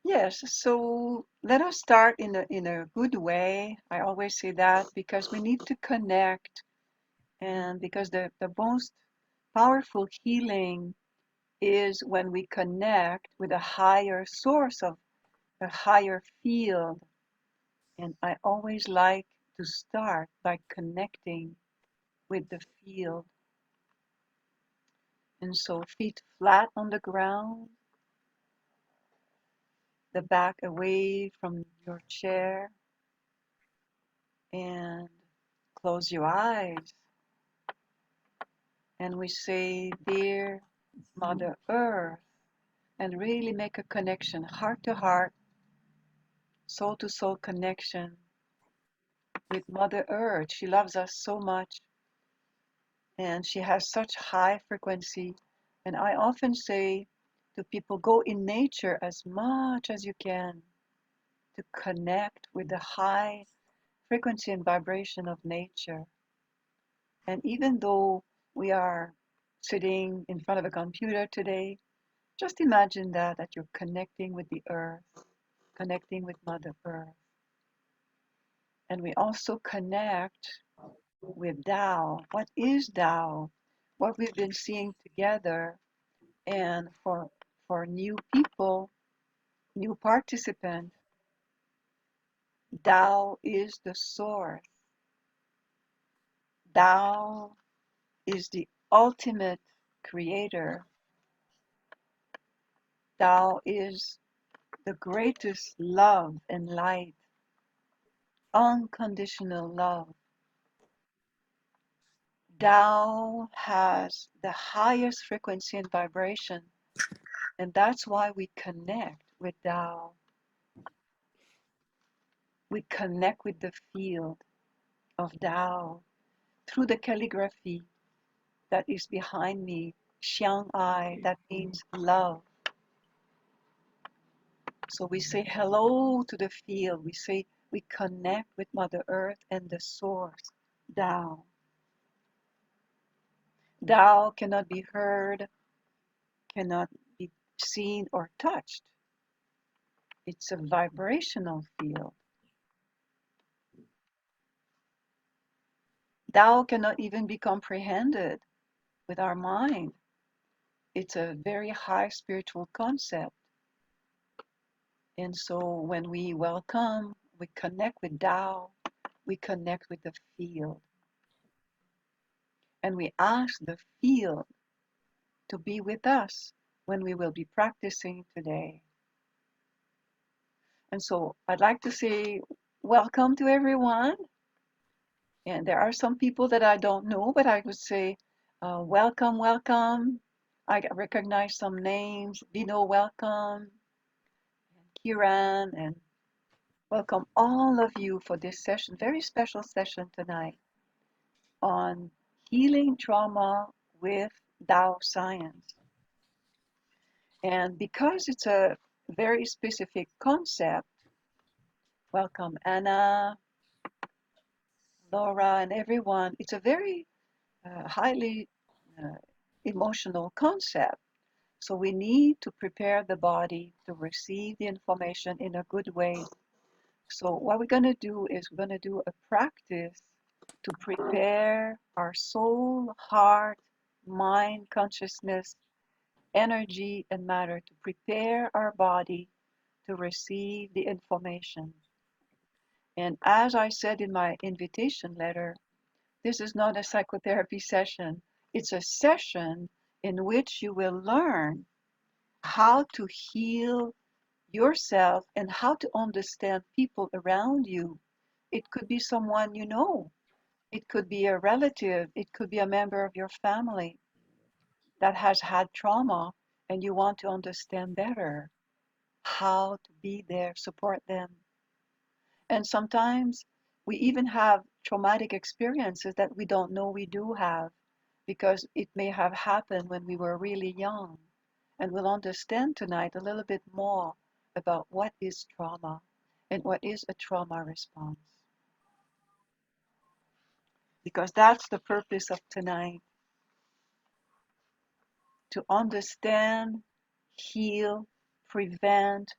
Yes, so let us start in a good way. I always say that because we need to connect, and because the most powerful healing is when we connect with a higher source of a higher field. And I always like to start by connecting with the field. And so feet flat on the ground, the back away from your chair, and close your eyes. And we say, Dear Mother Earth, and really make a connection, heart to heart, soul to soul connection with Mother Earth. She loves us so much, and she has such high frequency. And I often say to people, go in nature as much as you can to connect with the high frequency and vibration of nature. And even though we are sitting in front of a computer today, just imagine that you're connecting with the earth, connecting with Mother Earth. And we also connect with Tao. What is Tao? What we've been seeing together. And for new people, new participants, Tao is the source. Tao is the ultimate creator. Tao is the greatest love and light, unconditional love. Tao has the highest frequency and vibration, and that's why we connect with Tao. We connect with the field of Tao through the calligraphy that is behind me, Xiang Ai, that means love. So we say hello to the field. We say we connect with Mother Earth and the source, Tao. Tao cannot be heard, cannot be seen or touched. It's a vibrational field. Tao cannot even be comprehended with our mind. It's a very high spiritual concept. And so when we welcome, we connect with Tao, we connect with the field. And we ask the field to be with us when we will be practicing today. And so I'd like to say welcome to everyone. And there are some people that I don't know, but I would say welcome, welcome. I recognize some names. Vino, welcome. Kiran, and welcome all of you for this session, very special session tonight on healing trauma with Tao science. And because it's a very specific concept, welcome Anna, Laura, and everyone. It's a very highly uh, emotional concept. So we need to prepare the body to receive the information in a good way. So what we're going to do is we're going to do a practice to prepare our soul, heart, mind, consciousness, energy, and matter to prepare our body to receive the information. And as I said in my invitation letter, this is not a psychotherapy session. It's a session in which you will learn how to heal yourself and how to understand people around you. It could be someone you know. It could be a relative. It could be a member of your family that has had trauma and you want to understand better how to be there, support them. And sometimes we even have traumatic experiences that we don't know we do have because it may have happened when we were really young. And we'll understand tonight a little bit more about what is trauma and what is a trauma response. Because that's the purpose of tonight, to understand, heal, prevent,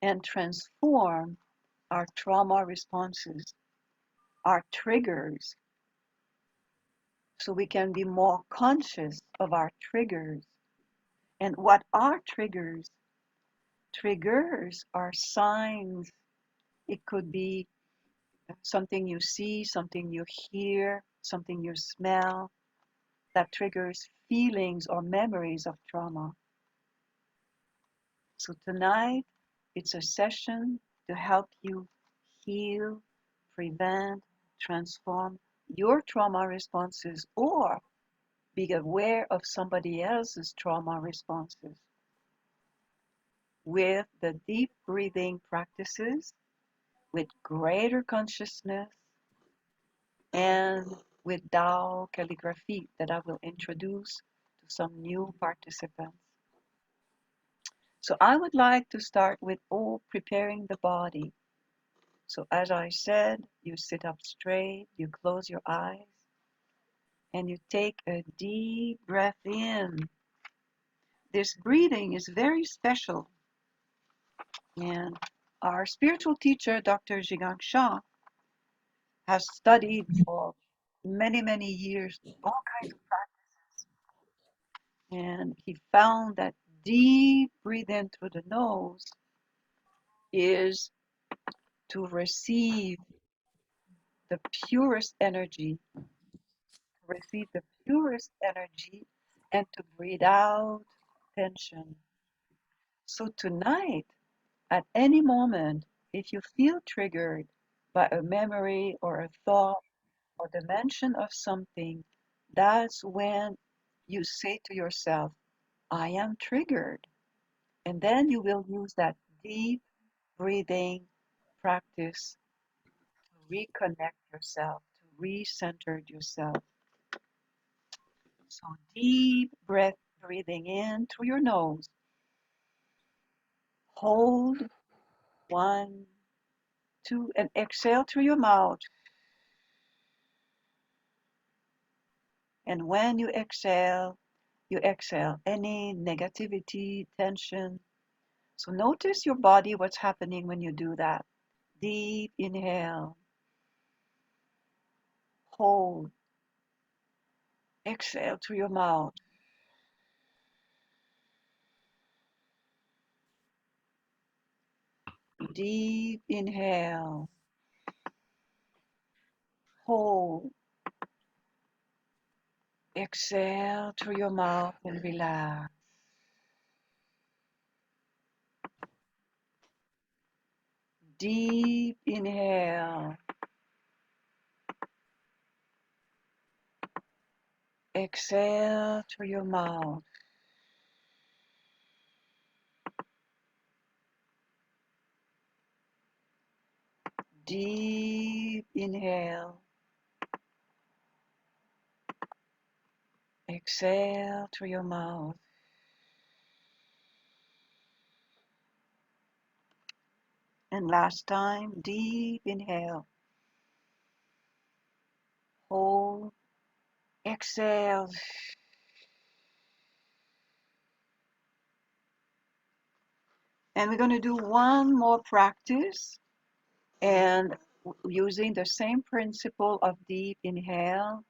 and transform our trauma responses, our triggers, so we can be more conscious of our triggers. And what are triggers? Triggers are signs. It could be something you see, something you hear, something you smell that triggers feelings or memories of trauma. So tonight, it's a session to help you heal, prevent, transform your trauma responses, or be aware of somebody else's trauma responses with the deep breathing practices, with greater consciousness, and with Tao calligraphy that I will introduce to some new participants. So I would like to start with preparing the body. So as I said, you sit up straight, you close your eyes, and you take a deep breath in. This breathing is very special. And our spiritual teacher, Dr. Zhigang Sha, has studied for many, many years all kinds of practices. And he found that deep breathe in through the nose is to receive the purest energy, and to breathe out tension. So tonight, at any moment, if you feel triggered by a memory or a thought or the mention of something, that's when you say to yourself, I am triggered. And then you will use that deep breathing practice to reconnect yourself, to recenter yourself. So deep breath, breathing in through your nose. Hold 1, 2, and exhale through your mouth. And when you exhale any negativity, tension. So notice your body, what's happening when you do that. Deep inhale, hold, exhale through your mouth. Deep inhale, hold, exhale through your mouth and relax. Deep inhale, exhale through your mouth. Deep inhale, exhale through your mouth. And last time, deep inhale, hold, exhale. And we're going to do one more practice, and using the same principle of deep inhale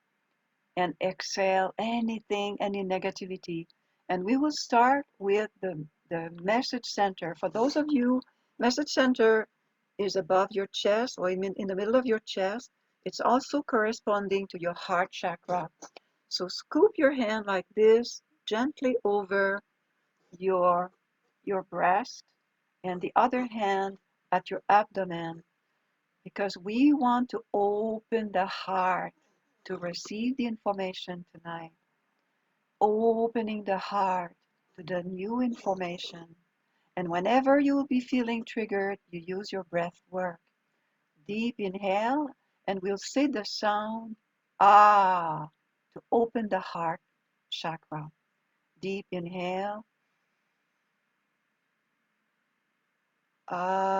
and exhale anything, any negativity. And we will start with the message center. For those of you, message center is above your chest, or in the middle of your chest. It's also corresponding to your heart chakra. So scoop your hand like this, gently over your breast, and the other hand at your abdomen, because we want to open the heart to receive the information tonight. Opening the heart to the new information. And whenever you will be feeling triggered, you use your breath work. Deep inhale, and we'll say the sound ah to open the heart chakra. Deep inhale. Ah.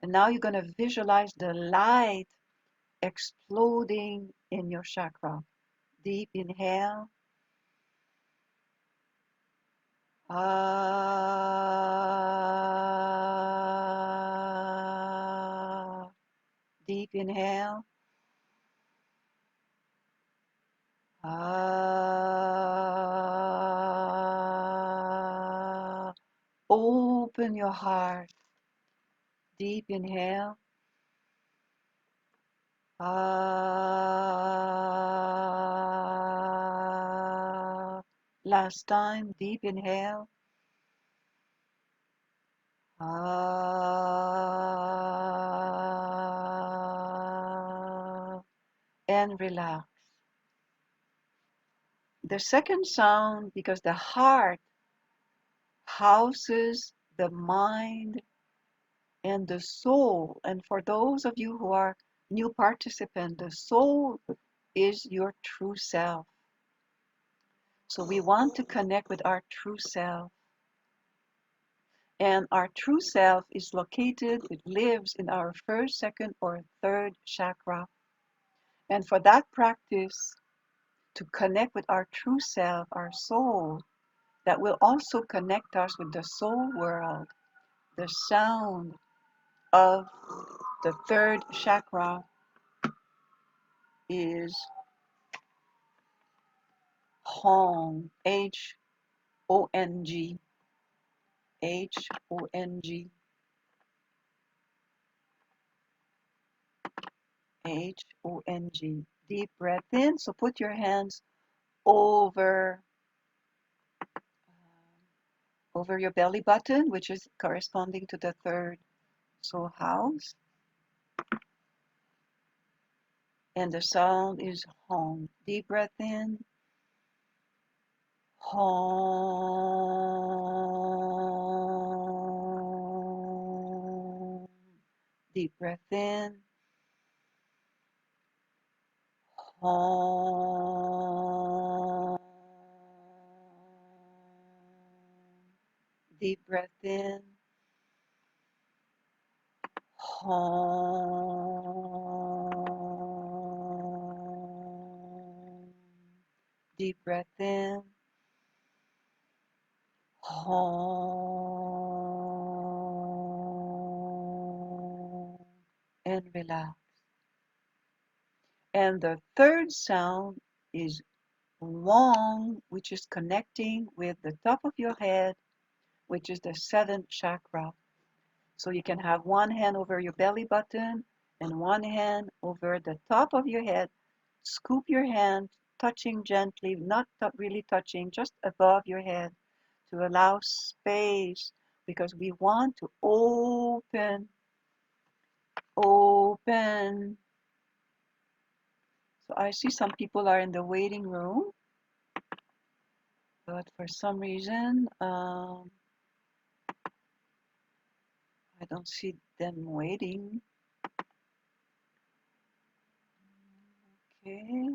And now you're going to visualize the light exploding in your chakra. Deep inhale. Ah. Deep inhale. Ah. Open your heart. Deep inhale. Ah. Last time, deep inhale. Ah. And relax. The second sound, because the heart houses the mind and the soul. And for those of you who are new participants, the soul is your true self. So we want to connect with our true self. And our true self is located, it lives in our first, second, or third chakra. And for that practice, to connect with our true self, our soul, that will also connect us with the soul world, the sound of the third chakra is Hong, H-O-N-G, H-O-N-G, H-O-N-G. Deep breath in. So put your hands over your belly button, which is corresponding to the third soul house. And the sound is Hong. Deep breath in. Hong. Deep breath in. Hong. Deep breath in. Hong. Deep breath in. Hong. And relax. And the third sound is Wong, which is connecting with the top of your head, which is the seventh chakra. So you can have one hand over your belly button and one hand over the top of your head. Scoop your hand, touching gently, not really touching, just above your head to allow space, because we want to open. So I see some people are in the waiting room, but for some reason, I don't see them waiting. Okay.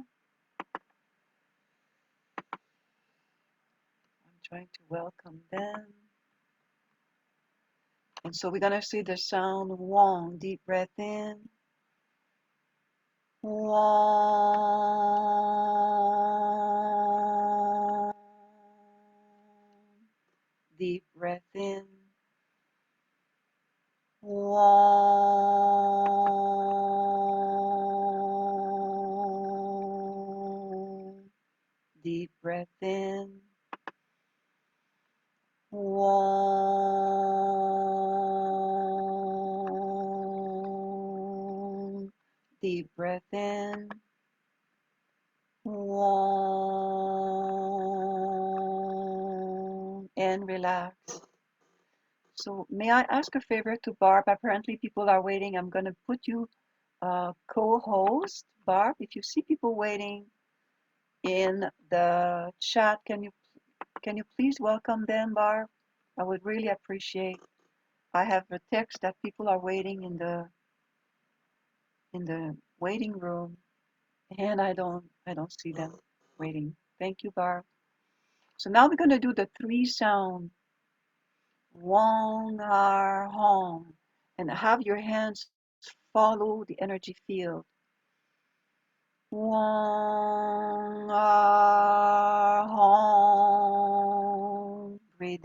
I'm trying to welcome them. And so we're going to see the sound Wong. Deep breath in. Wong. Deep breath in. Wong. Deep breath in. Wong. Deep breath in. Wong. And relax. So may I ask a favor to Barb? Apparently people are waiting. I'm going to put you co-host. Barb, if you see people waiting in the chat, can you please welcome them, Barb? I would really appreciate. I have a text that people are waiting in the waiting room, and I don't see them waiting. Thank you, Barb. So now we're going to do the three sound Wong, Ar, Hong, and have your hands follow the energy field. Wong, Ar, Hong. Breathe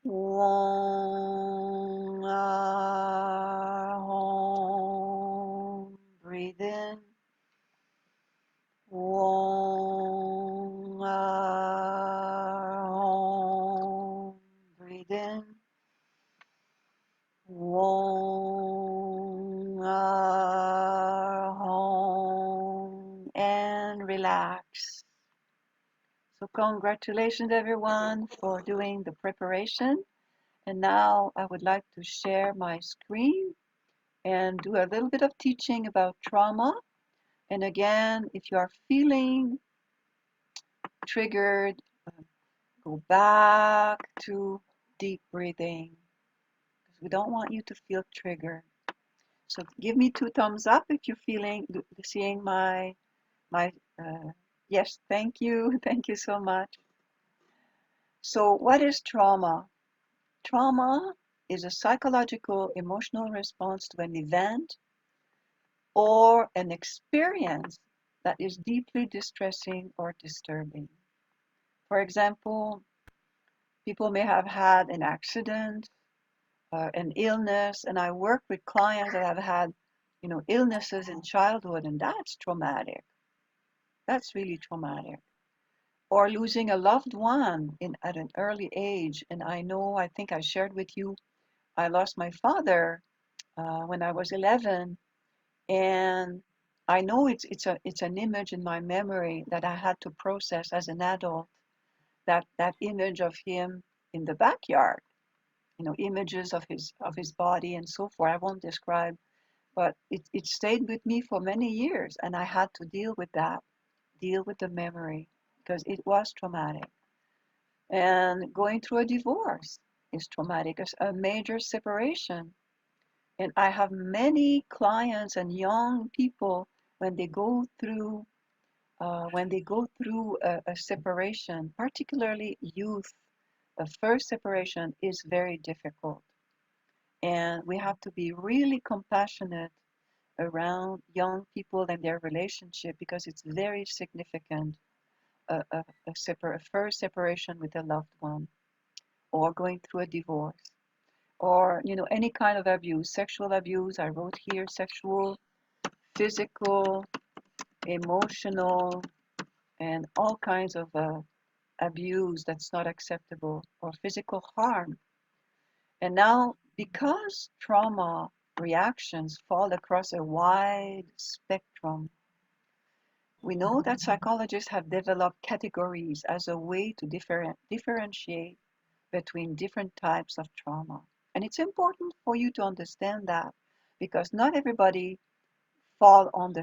Wong Hong. Breathe in. Wong Hong. Breathe in. Wong Hong. And relax. So congratulations everyone for doing the preparation. And now I would like to share my screen and do a little bit of teaching about trauma. And again, if you are feeling triggered, go back to deep breathing because we don't want you to feel triggered. So give me 2 thumbs up if you're seeing my yes, thank you. Thank you so much. So what is trauma? Trauma is a psychological emotional response to an event or an experience that is deeply distressing or disturbing. For example, people may have had an accident, an illness, and I work with clients that have had, illnesses in childhood, and that's traumatic. That's really traumatic. Or losing a loved one at an early age. And I think I shared with you, I lost my father when I was 11, and I know it's an image in my memory that I had to process as an adult. That image of him in the backyard, images of his body and so forth. I won't describe, but it stayed with me for many years, and I had to deal with that, deal with the memory because it was traumatic. And going through a divorce is traumatic, a major separation. And I have many clients and young people when they go through a separation, particularly youth. The first separation is very difficult, and we have to be really compassionate around young people and their relationship because it's very significant. A first separation with a loved one, or going through a divorce, or any kind of abuse, sexual abuse. I wrote here sexual, physical, emotional, and all kinds of abuse that's not acceptable, or physical harm. And now, because trauma reactions fall across a wide spectrum, we know that psychologists have developed categories as a way to differentiate between different types of trauma. And it's important for you to understand that because not everybody fall on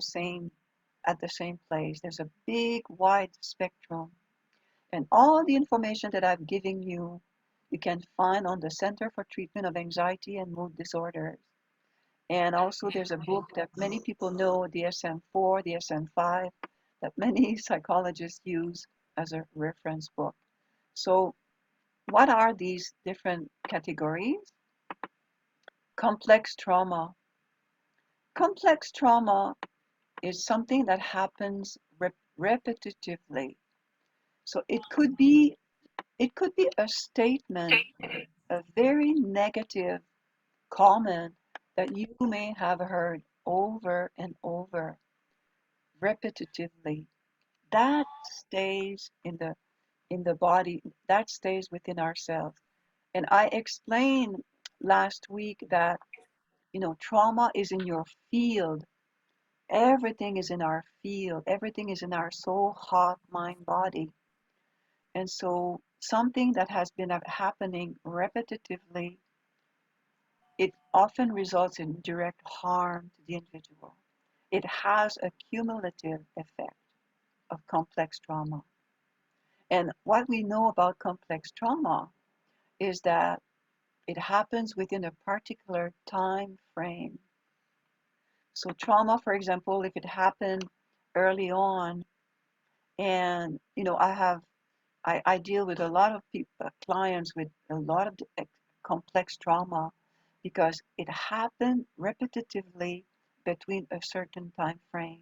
at the same place. There's a big, wide spectrum. And all the information that I've given you, you can find on the Center for Treatment of Anxiety and Mood Disorders. And also there's a book that many people know, DSM-4, DSM-5, that many psychologists use as a reference book. So what are these different categories? Complex trauma. Complex trauma is something that happens repetitively. So it could be a statement, a very negative comment that you may have heard over and over repetitively. That stays in the body, that stays within ourselves. And I explained last week that trauma is in your field. Everything is in our field. Everything is in our soul, heart, mind, body. And so something that has been happening repetitively, it often results in direct harm to the individual. It has a cumulative effect of complex trauma. And what we know about complex trauma is that it happens within a particular time frame. So trauma, for example, if it happened early on, and I deal with a lot of clients with a lot of complex trauma because it happened repetitively between a certain time frame.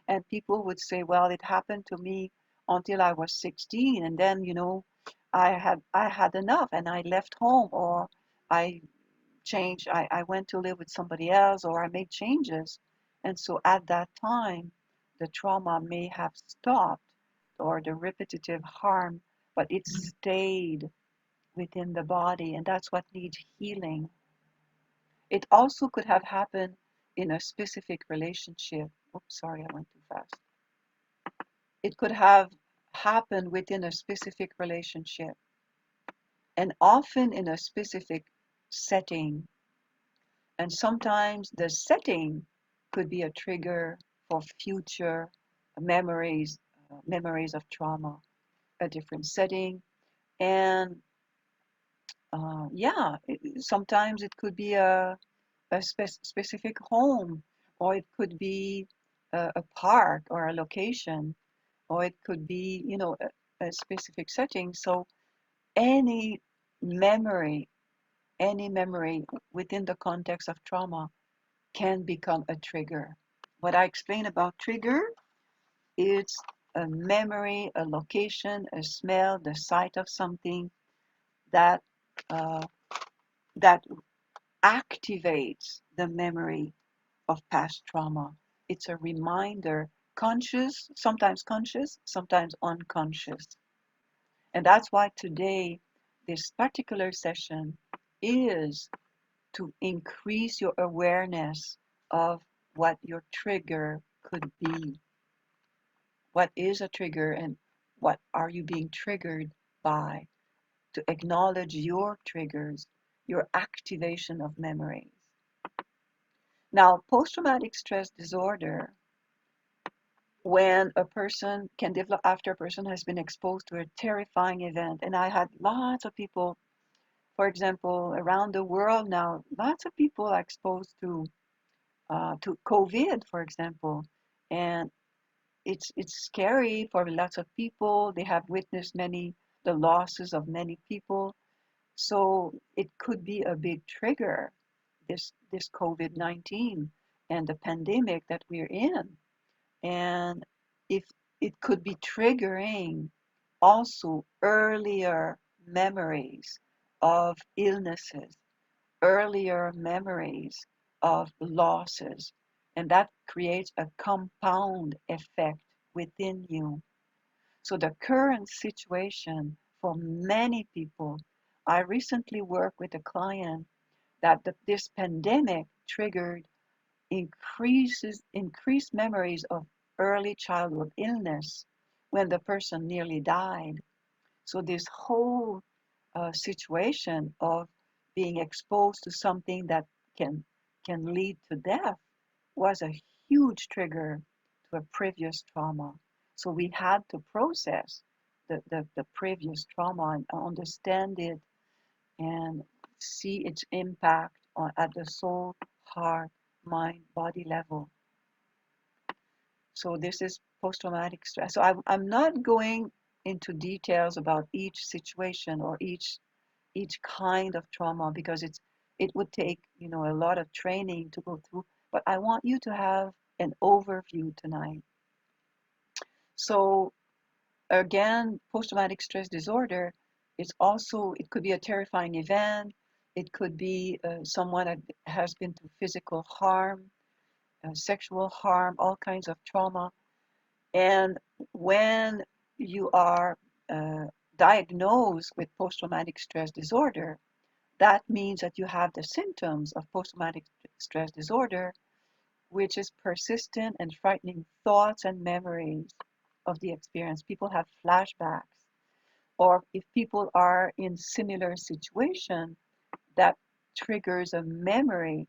And people would say, well, it happened to me until I was 16, and then, I had enough and I left home, or I changed, I went to live with somebody else, or I made changes. And so at that time, the trauma may have stopped, or the repetitive harm, but it stayed within the body, and that's what needs healing. It also could have happened in a specific relationship. Oops, sorry, I went too fast. It could have happened within a specific relationship, and often in a specific setting. And sometimes the setting could be a trigger for future memories, memories of trauma, a different setting. And yeah, sometimes it could be a specific home, or it could be a park or a location, or it could be, a specific setting. So any memory, any memory within the context of trauma can become a trigger. What I explain about trigger, it's a memory, a location, a smell, the sight of something that uh, that activates the memory of past trauma. It's a reminder, conscious, sometimes unconscious. And that's why today, this particular session is to increase your awareness of what your trigger could be. What is a trigger, and what are you being triggered by? To acknowledge your triggers, your activation of memories. Now, post-traumatic stress disorder, when a person can develop after a person has been exposed to a terrifying event, and I had lots of people, for example, around the world now, lots of people are exposed to COVID, for example, and it's scary for lots of people. They have witnessed the losses of many people, so it could be a big trigger. This COVID-19 and the pandemic that we're in, and if it could be triggering also earlier memories of illnesses, earlier memories of losses, and that creates a compound effect within you. So the current situation for many people, I recently worked with a client that this pandemic triggered increased memories of early childhood illness when the person nearly died. So this whole situation of being exposed to something that can can lead to death was a huge trigger to a previous trauma. So we had to process the previous trauma and understand it and see its impact at the soul, heart, mind, body level. So this is post-traumatic stress. So I'm not going into details about each situation or each kind of trauma, because it would take a lot of training to go through, but I want you to have an overview tonight. So again, post-traumatic stress disorder, it could be a terrifying event, it could be someone that has been through physical harm, sexual harm, all kinds of trauma. And when you are uh, diagnosed with post-traumatic stress disorder, that means that you have the symptoms of post-traumatic stress disorder, which is persistent and frightening thoughts and memories of the experience. People have flashbacks, or if people are in similar situation, that triggers a memory.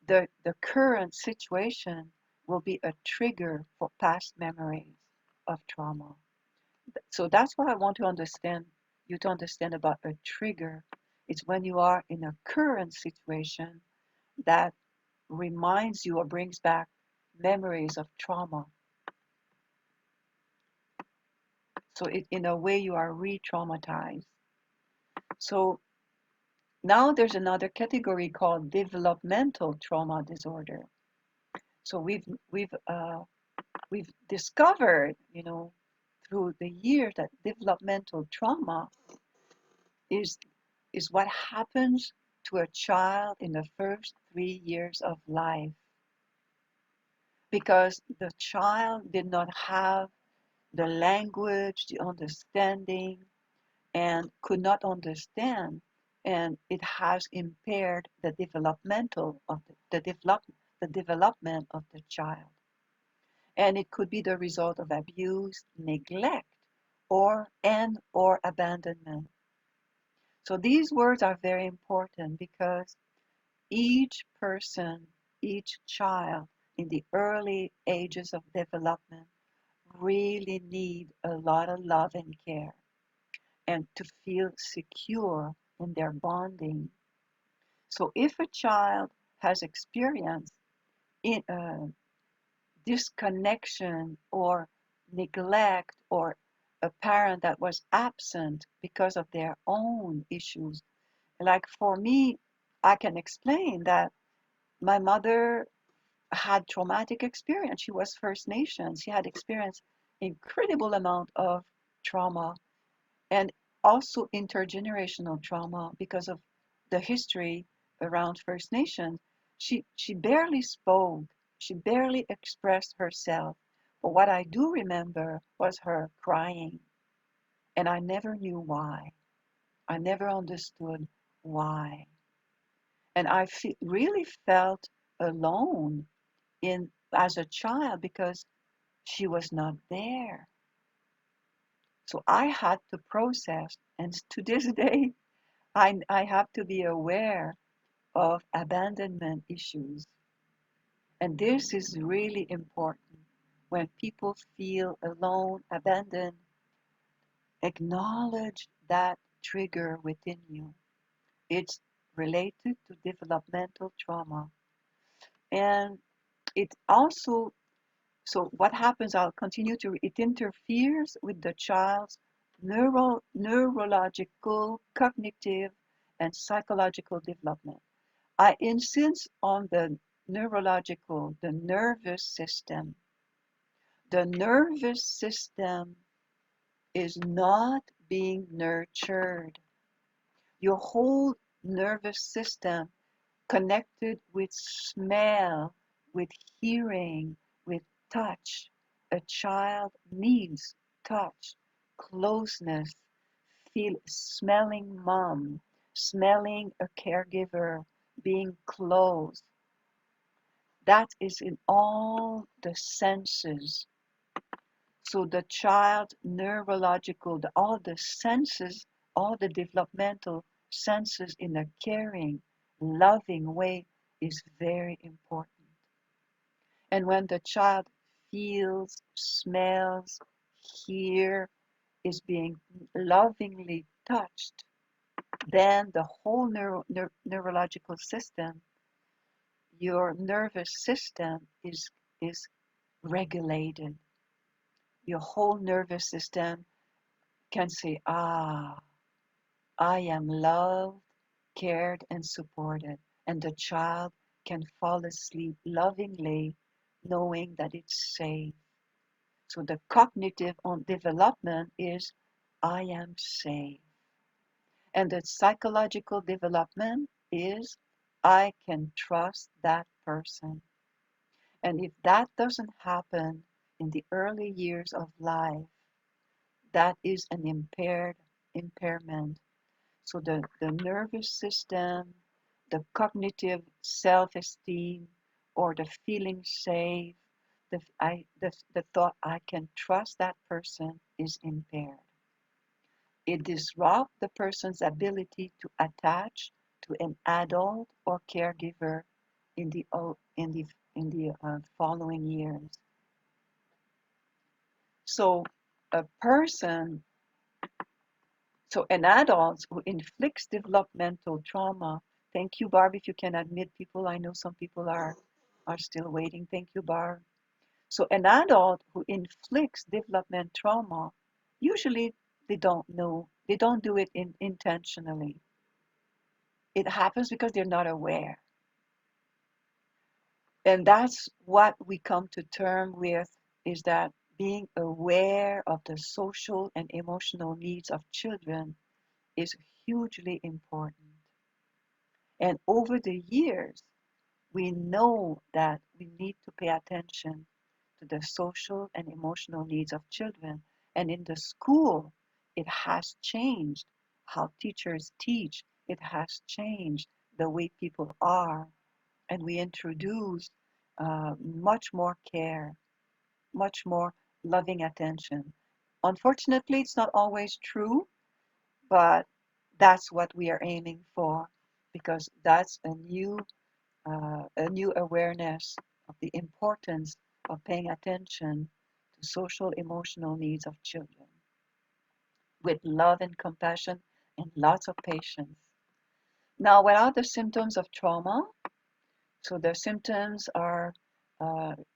The current situation will be a trigger for past memories of trauma. So that's what I want you to understand about a trigger. It's when you are in a current situation that reminds you or brings back memories of trauma. So in a way, you are re-traumatized. So now there's another category called developmental trauma disorder. So we've discovered, through the years, that developmental trauma is is what happens to a child in the first 3 years of life, because the child did not have the language, the understanding, and could not understand, and it has impaired the developmental of the development of the child. And it could be the result of abuse, neglect, or abandonment. So these words are very important because each person, each child in the early ages of development really need a lot of love and care, and to feel secure in their bonding. So if a child has experienced in, disconnection or neglect, or a parent that was absent because of their own issues, like for me, I can explain that my mother had traumatic experience. She was First Nations. She had experienced incredible amount of trauma, and also intergenerational trauma because of the history around First Nations. She barely spoke. She barely expressed herself. But what I do remember was her crying, and I never knew why. I never understood why. And really felt alone in as a child because she was not there. So I had to process, and to this day, I have to be aware of abandonment issues. And this is really important. When people feel alone, abandoned, acknowledge that trigger within you. It's related to developmental trauma. And it also, so what happens, I'll continue to, it interferes with the child's neurological, cognitive, and psychological development. I insist on the neurological, the nervous system. The nervous system is not being nurtured. Your whole nervous system connected with smell, with hearing, with touch. A child needs touch, closeness, smelling mom, smelling a caregiver, being close. That is in all the senses. So the child neurological, all the senses, all the developmental senses in a caring, loving way is very important. And when the child feels, smells, hears, is being lovingly touched, then the whole neurological system, your nervous system is regulated. Your whole nervous system can say, ah, I am loved, cared, and supported. And the child can fall asleep lovingly, knowing that it's safe. So the cognitive development is, I am safe. And the psychological development is, I can trust that person. And if that doesn't happen in the early years of life, that is an impairment. So the nervous system, the cognitive self-esteem, or the feeling safe, the thought I can trust that person is impaired. It disrupts the person's ability to attach to an adult or caregiver in the following years. So a person, so an adult who inflicts developmental trauma. Thank you, Barb, if you can admit people. I know some people are still waiting. Thank you, Barb. So an adult who inflicts development trauma, usually they don't know, they don't do it intentionally. It happens because they're not aware. And that's what we come to term with, is that being aware of the social and emotional needs of children is hugely important. And over the years, we know that we need to pay attention to the social and emotional needs of children. And in the school, it has changed how teachers teach. It has changed the way people are. And we introduce much more care, much more loving attention. Unfortunately, it's not always true, but that's what we are aiming for because that's a new awareness of the importance of paying attention to social emotional needs of children with love and compassion and lots of patience. Now, what are the symptoms of trauma? So the symptoms are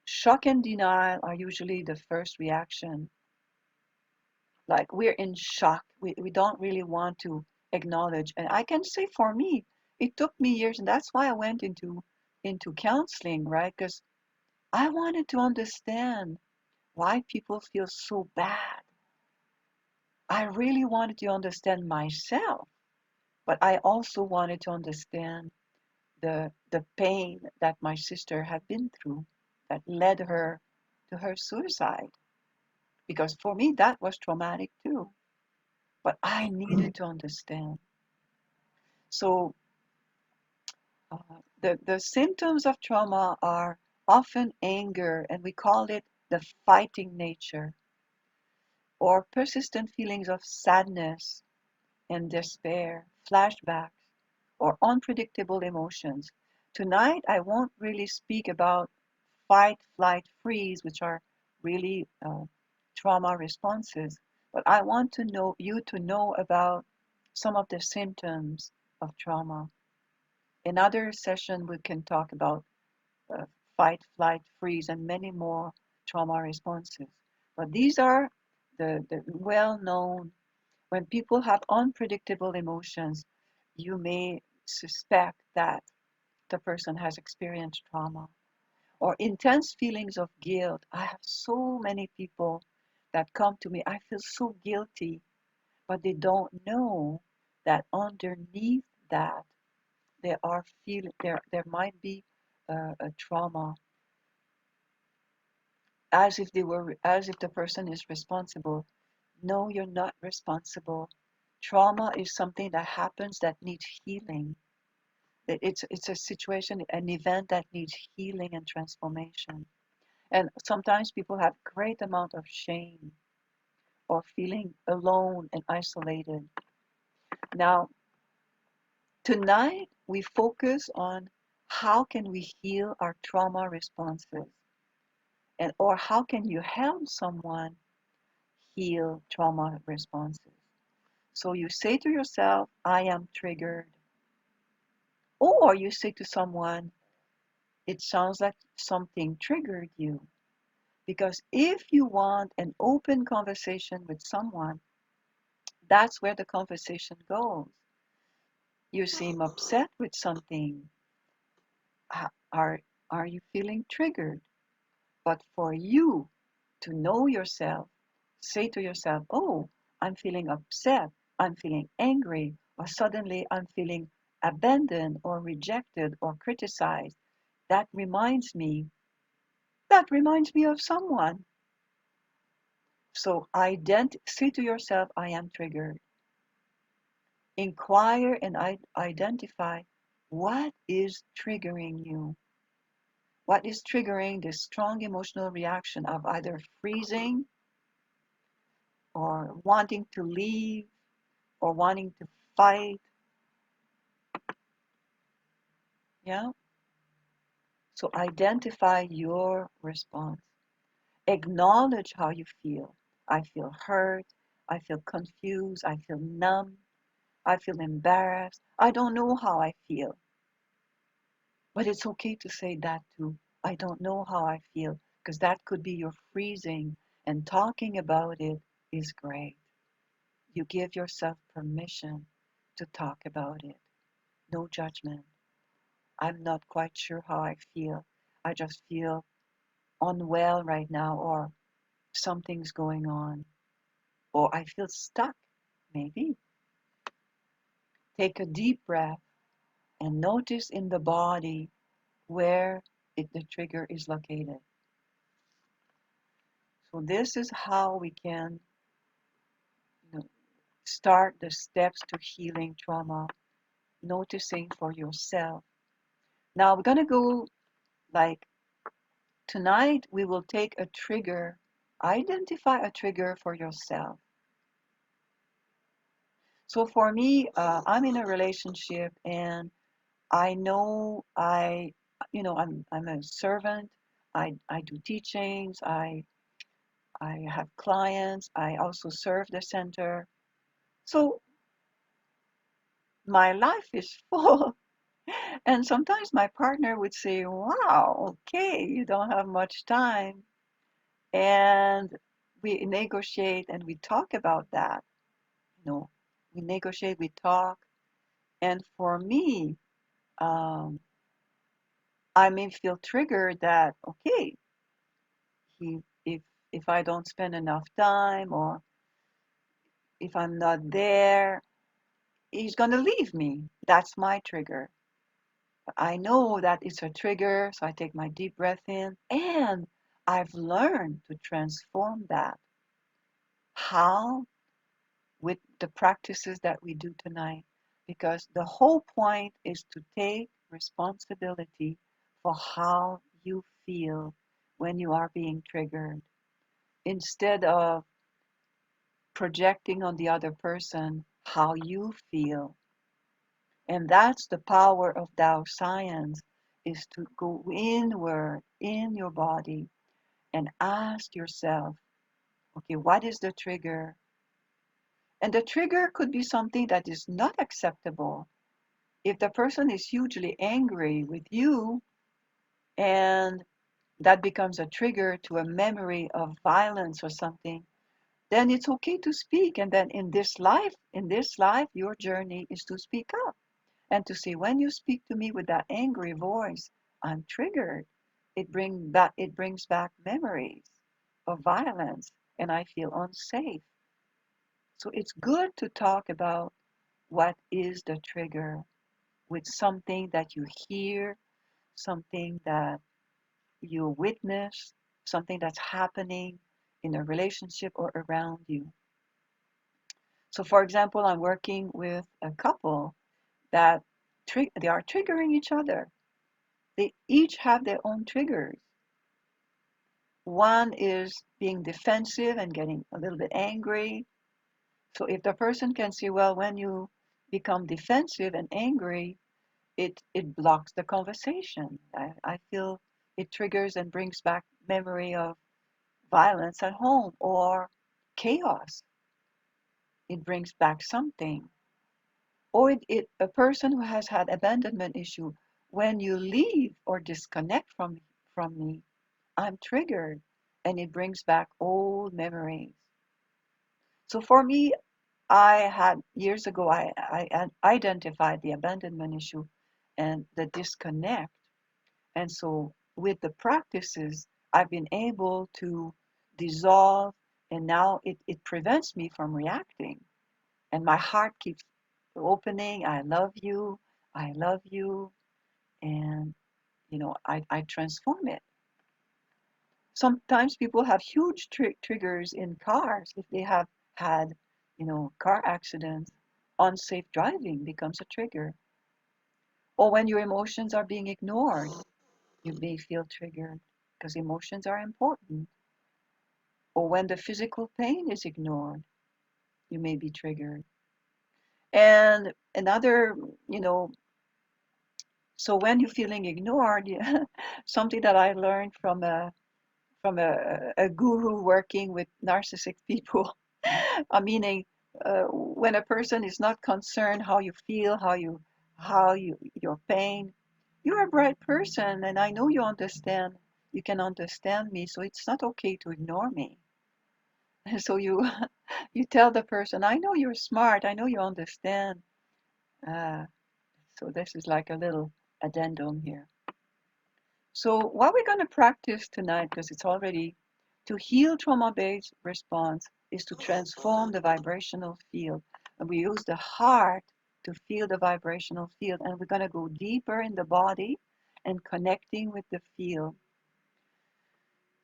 shock and denial are usually the first reaction. Like we're in shock. We don't really want to acknowledge. And I can say for me, it took me years, and that's why I went into counseling, right? Because I wanted to understand why people feel so bad. I really wanted to understand myself, but I also wanted to understand the pain that my sister had been through that led her to her suicide. Because for me, that was traumatic too. But I needed to understand. So the symptoms of trauma are often anger, and we call it the fighting nature, or persistent feelings of sadness and despair, flashbacks, or unpredictable emotions. Tonight, I won't really speak about fight, flight, freeze, which are really trauma responses, but I want to know you to know about some of the symptoms of trauma. In other session, we can talk about uh, fight, flight, freeze, and many more trauma responses. But these are the well-known. When people have unpredictable emotions, you may suspect that the person has experienced trauma. Or intense feelings of guilt. I have so many people that come to me, I feel so guilty, but they don't know that underneath that there might be a trauma, as if the person is responsible. No, you're not responsible. Trauma is something that happens that needs healing. It's a situation, an event that needs healing and transformation. And sometimes people have great amount of shame or feeling alone and isolated. Now, tonight we focus on how can we heal our trauma responses and or how can you help someone heal trauma responses. So you say to yourself, I am triggered. Or you say to someone, it sounds like something triggered you. Because if you want an open conversation with someone, that's where the conversation goes. You seem upset with something. Are, are you feeling triggered? But for you to know yourself, say to yourself, oh, I'm feeling upset, I'm feeling angry, or suddenly I'm feeling abandoned or rejected or criticized. That reminds me, that reminds me of someone. So say to yourself, I am triggered. Inquire and identify what is triggering you. What is triggering this strong emotional reaction of either freezing or wanting to leave or wanting to fight? Yeah. So identify your response. Acknowledge how you feel. I feel hurt. I feel confused. I feel numb. I feel embarrassed. I don't know how I feel. But it's okay to say that too. I don't know how I feel, because that could be your freezing, and talking about it is great. You give yourself permission to talk about it. No judgment. I'm not quite sure how I feel. I just feel unwell right now, or something's going on, or I feel stuck, maybe. Take a deep breath and notice in the body where the trigger is located. So this is how we can, you know, start the steps to healing trauma, noticing for yourself. Now we're going to go like tonight, we will take a trigger, identify a trigger for yourself. So for me, I'm in a relationship and I know I'm a servant. I do teachings. I have clients. I also serve the center. So my life is full. And sometimes my partner would say, wow, okay, you don't have much time. And we negotiate and we talk about that. We negotiate, we talk. And for me, um, I may feel triggered that, okay, he, if I don't spend enough time or if I'm not there, he's going to leave me. That's my trigger. I know that it's a trigger, so I take my deep breath in, and I've learned to transform that. How? With the practices that we do tonight. Because the whole point is to take responsibility for how you feel when you are being triggered, instead of projecting on the other person how you feel. And that's the power of Tao science, is to go inward in your body and ask yourself, okay, what is the trigger? And the trigger could be something that is not acceptable. If the person is hugely angry with you and that becomes a trigger to a memory of violence or something, then it's okay to speak. And then in this life, your journey is to speak up and to say, when you speak to me with that angry voice, I'm triggered. It brings back memories of violence and I feel unsafe. So it's good to talk about what is the trigger with something that you hear, something that you witness, something that's happening in a relationship or around you. So for example, I'm working with a couple that they are triggering each other. They each have their own triggers. One is being defensive and getting a little bit angry. So if the person can see, well, when you become defensive and angry, it blocks the conversation. I feel it triggers and brings back memory of violence at home or chaos. It brings back something. Or a person who has had abandonment issue, when you leave or disconnect from me, I'm triggered and it brings back old memories. So for me, I had years ago, I identified the abandonment issue and the disconnect. And so with the practices, I've been able to dissolve, and now it prevents me from reacting. And my heart keeps opening. I love you. I love you. And, I transform it. Sometimes people have huge triggers in cars. If they have had, car accidents, unsafe driving becomes a trigger. Or when your emotions are being ignored, you may feel triggered because emotions are important. Or when the physical pain is ignored, you may be triggered. And another, you know, so when you're feeling ignored, something that I learned from a guru working with narcissistic people, meaning when a person is not concerned how you feel, how you your pain, you're a bright person, and I know you understand. You can understand me, so it's not okay to ignore me. So you tell the person, I know you're smart, I know you understand. Uh, so this is like a little addendum here. So what we're going to practice tonight, because it's already to heal trauma-based response, is to transform the vibrational field. And we use the heart to feel the vibrational field. And we're going to go deeper in the body and connecting with the field.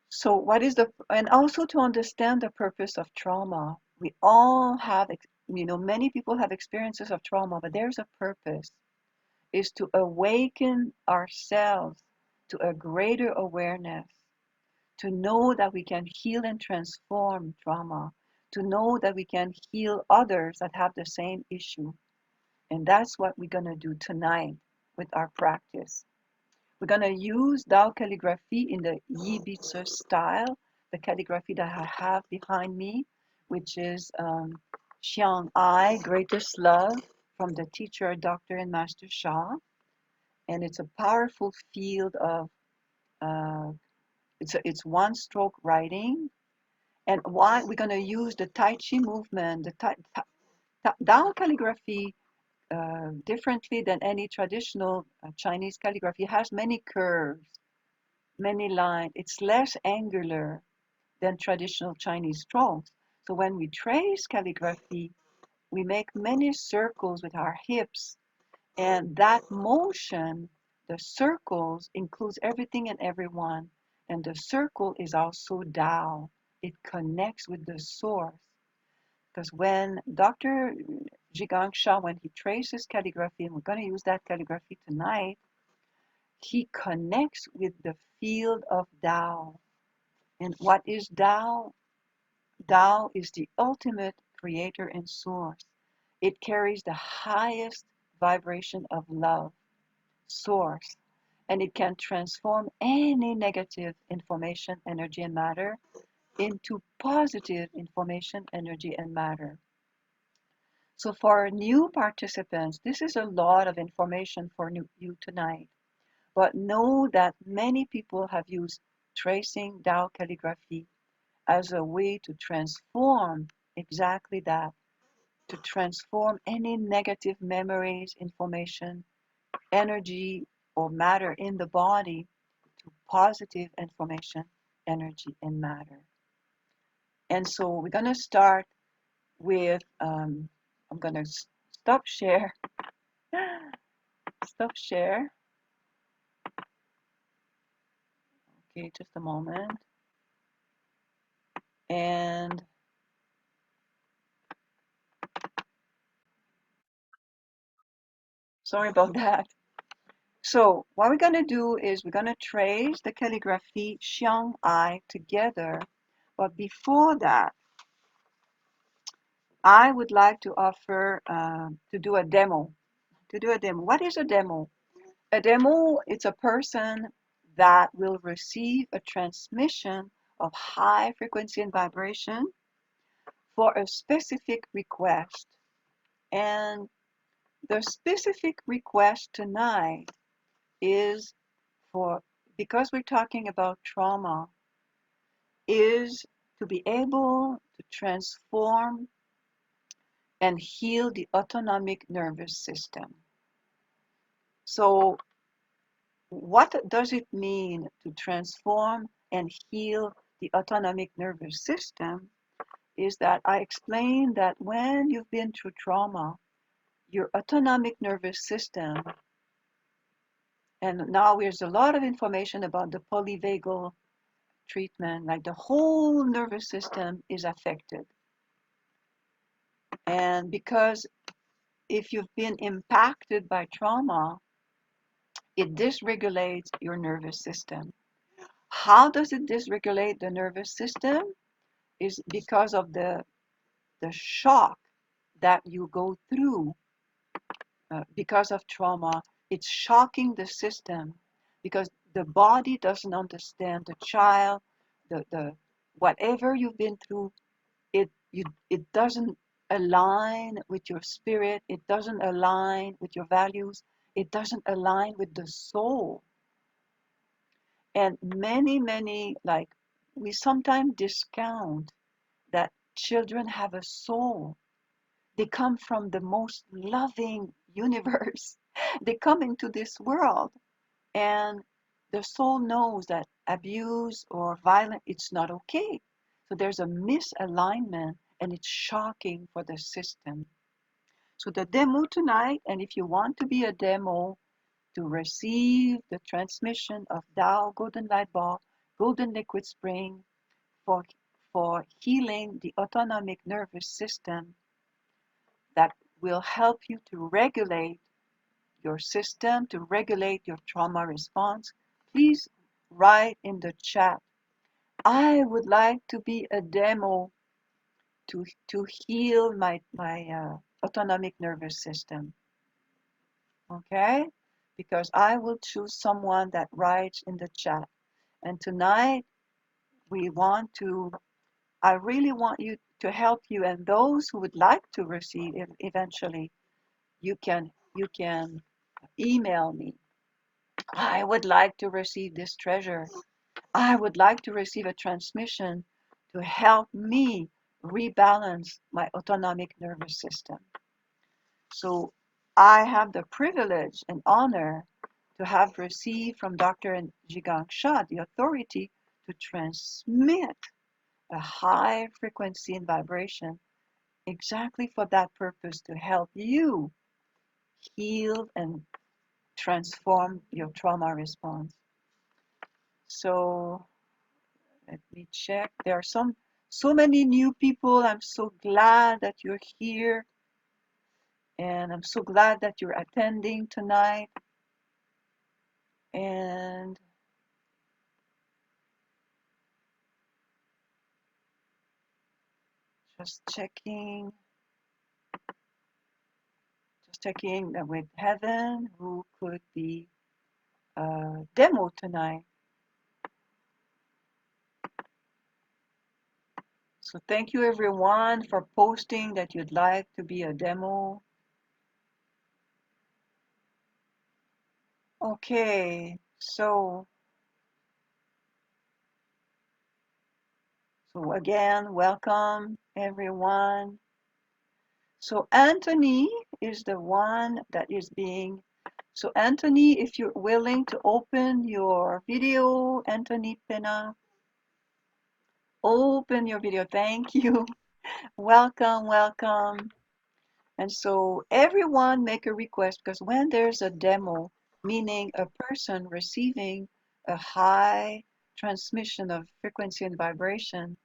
So what is and also to understand the purpose of trauma. We all have, many people have experiences of trauma, but there's a purpose, is to awaken ourselves to a greater awareness, to know that we can heal and transform trauma, to know that we can heal others that have the same issue. And that's what we're going to do tonight with our practice. We're going to use Dao calligraphy in the Yi Bi-Zi style, the calligraphy that I have behind me, which is Xiang Ai, Greatest Love, from the teacher, Dr. and Master Sha. And it's a powerful field of, it's one stroke writing. And why we're going to use the Tai Chi movement, the Dao calligraphy, differently than any traditional Chinese calligraphy, has many curves, many lines. It's less angular than traditional Chinese strokes. So when we trace calligraphy, we make many circles with our hips. And that motion, the circles, includes everything and everyone. And the circle is also Tao. It connects with the source. Because when Dr. Zhigang Sha, when he traces calligraphy, and we're going to use that calligraphy tonight, he connects with the field of Tao. And what is Tao? Tao is the ultimate creator and source. It carries the highest vibration of love, source, and it can transform any negative information, energy, and matter into positive information, energy, and matter. So for new participants, this is a lot of information for you tonight. But know that many people have used tracing Tao calligraphy as a way to transform exactly that, to transform any negative memories, information, energy, or matter in the body to positive information, energy, and matter. And so we're going to start with, I'm going to stop share, stop share. Okay, just a moment. And sorry about that. So what we're going to do is we're going to trace the calligraphy Xiang Ai together. But before that, I would like to offer to do a demo. What is a demo? A demo, it's a person that will receive a transmission of high frequency and vibration for a specific request. And the specific request tonight is for, because we're talking about trauma, is to be able to transform and heal the autonomic nervous system. So what does it mean to transform and heal the autonomic nervous system? Is that I explained that when you've been through trauma, your autonomic nervous system, and now there's a lot of information about the polyvagal treatment, like the whole nervous system is affected. And because if you've been impacted by trauma, it dysregulates your nervous system. How does it dysregulate the nervous system? Is because of the shock that you go through because of trauma. It's shocking the system because the body doesn't understand the child, the whatever you've been through, it doesn't align with your spirit, it doesn't align with your values, it doesn't align with the soul. And many, like, we sometimes discount that children have a soul. They come from the most loving universe. They come into this world, and the soul knows that abuse or violence, it's not okay. So there's a misalignment, and it's shocking for the system. So the demo tonight, and if you want to be a demo to receive the transmission of Tao Golden Light Ball, Golden Liquid Spring for, for healing the autonomic nervous system that will help you to regulate your system, to regulate your trauma response, please write in the chat. I would like to be a demo to heal my autonomic nervous system. Okay? Because I will choose someone that writes in the chat. And tonight I really want you to help you, and those who would like to receive it eventually, you can email me. I would like to receive this treasure. I would like to receive a transmission to help me rebalance my autonomic nervous system. So I have the privilege and honor to have received from Dr. Zhigang Sha the authority to transmit a high frequency and vibration exactly for that purpose, to help you heal and transform your trauma response. So let me check. There are so many new people. I'm so glad that you're here, and I'm so glad that you're attending tonight. And just checking with Heaven, who could be a demo tonight. So thank you everyone for posting that you'd like to be a demo. Okay, so again, welcome everyone. So Anthony is the one that is being, so Anthony, if you're willing to open your video, Anthony Pena, open your video. Thank you. Welcome, welcome. And so everyone make a request, because when there's a demo, meaning a person receiving a high transmission of frequency and vibration,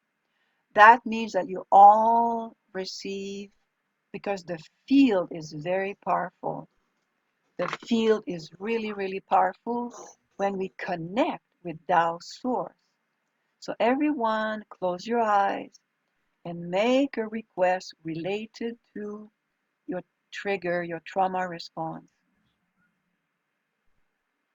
that means that you all receive, because the field is very powerful. The field is really, really powerful when we connect with Tao Source. So everyone close your eyes and make a request related to your trigger, your trauma response.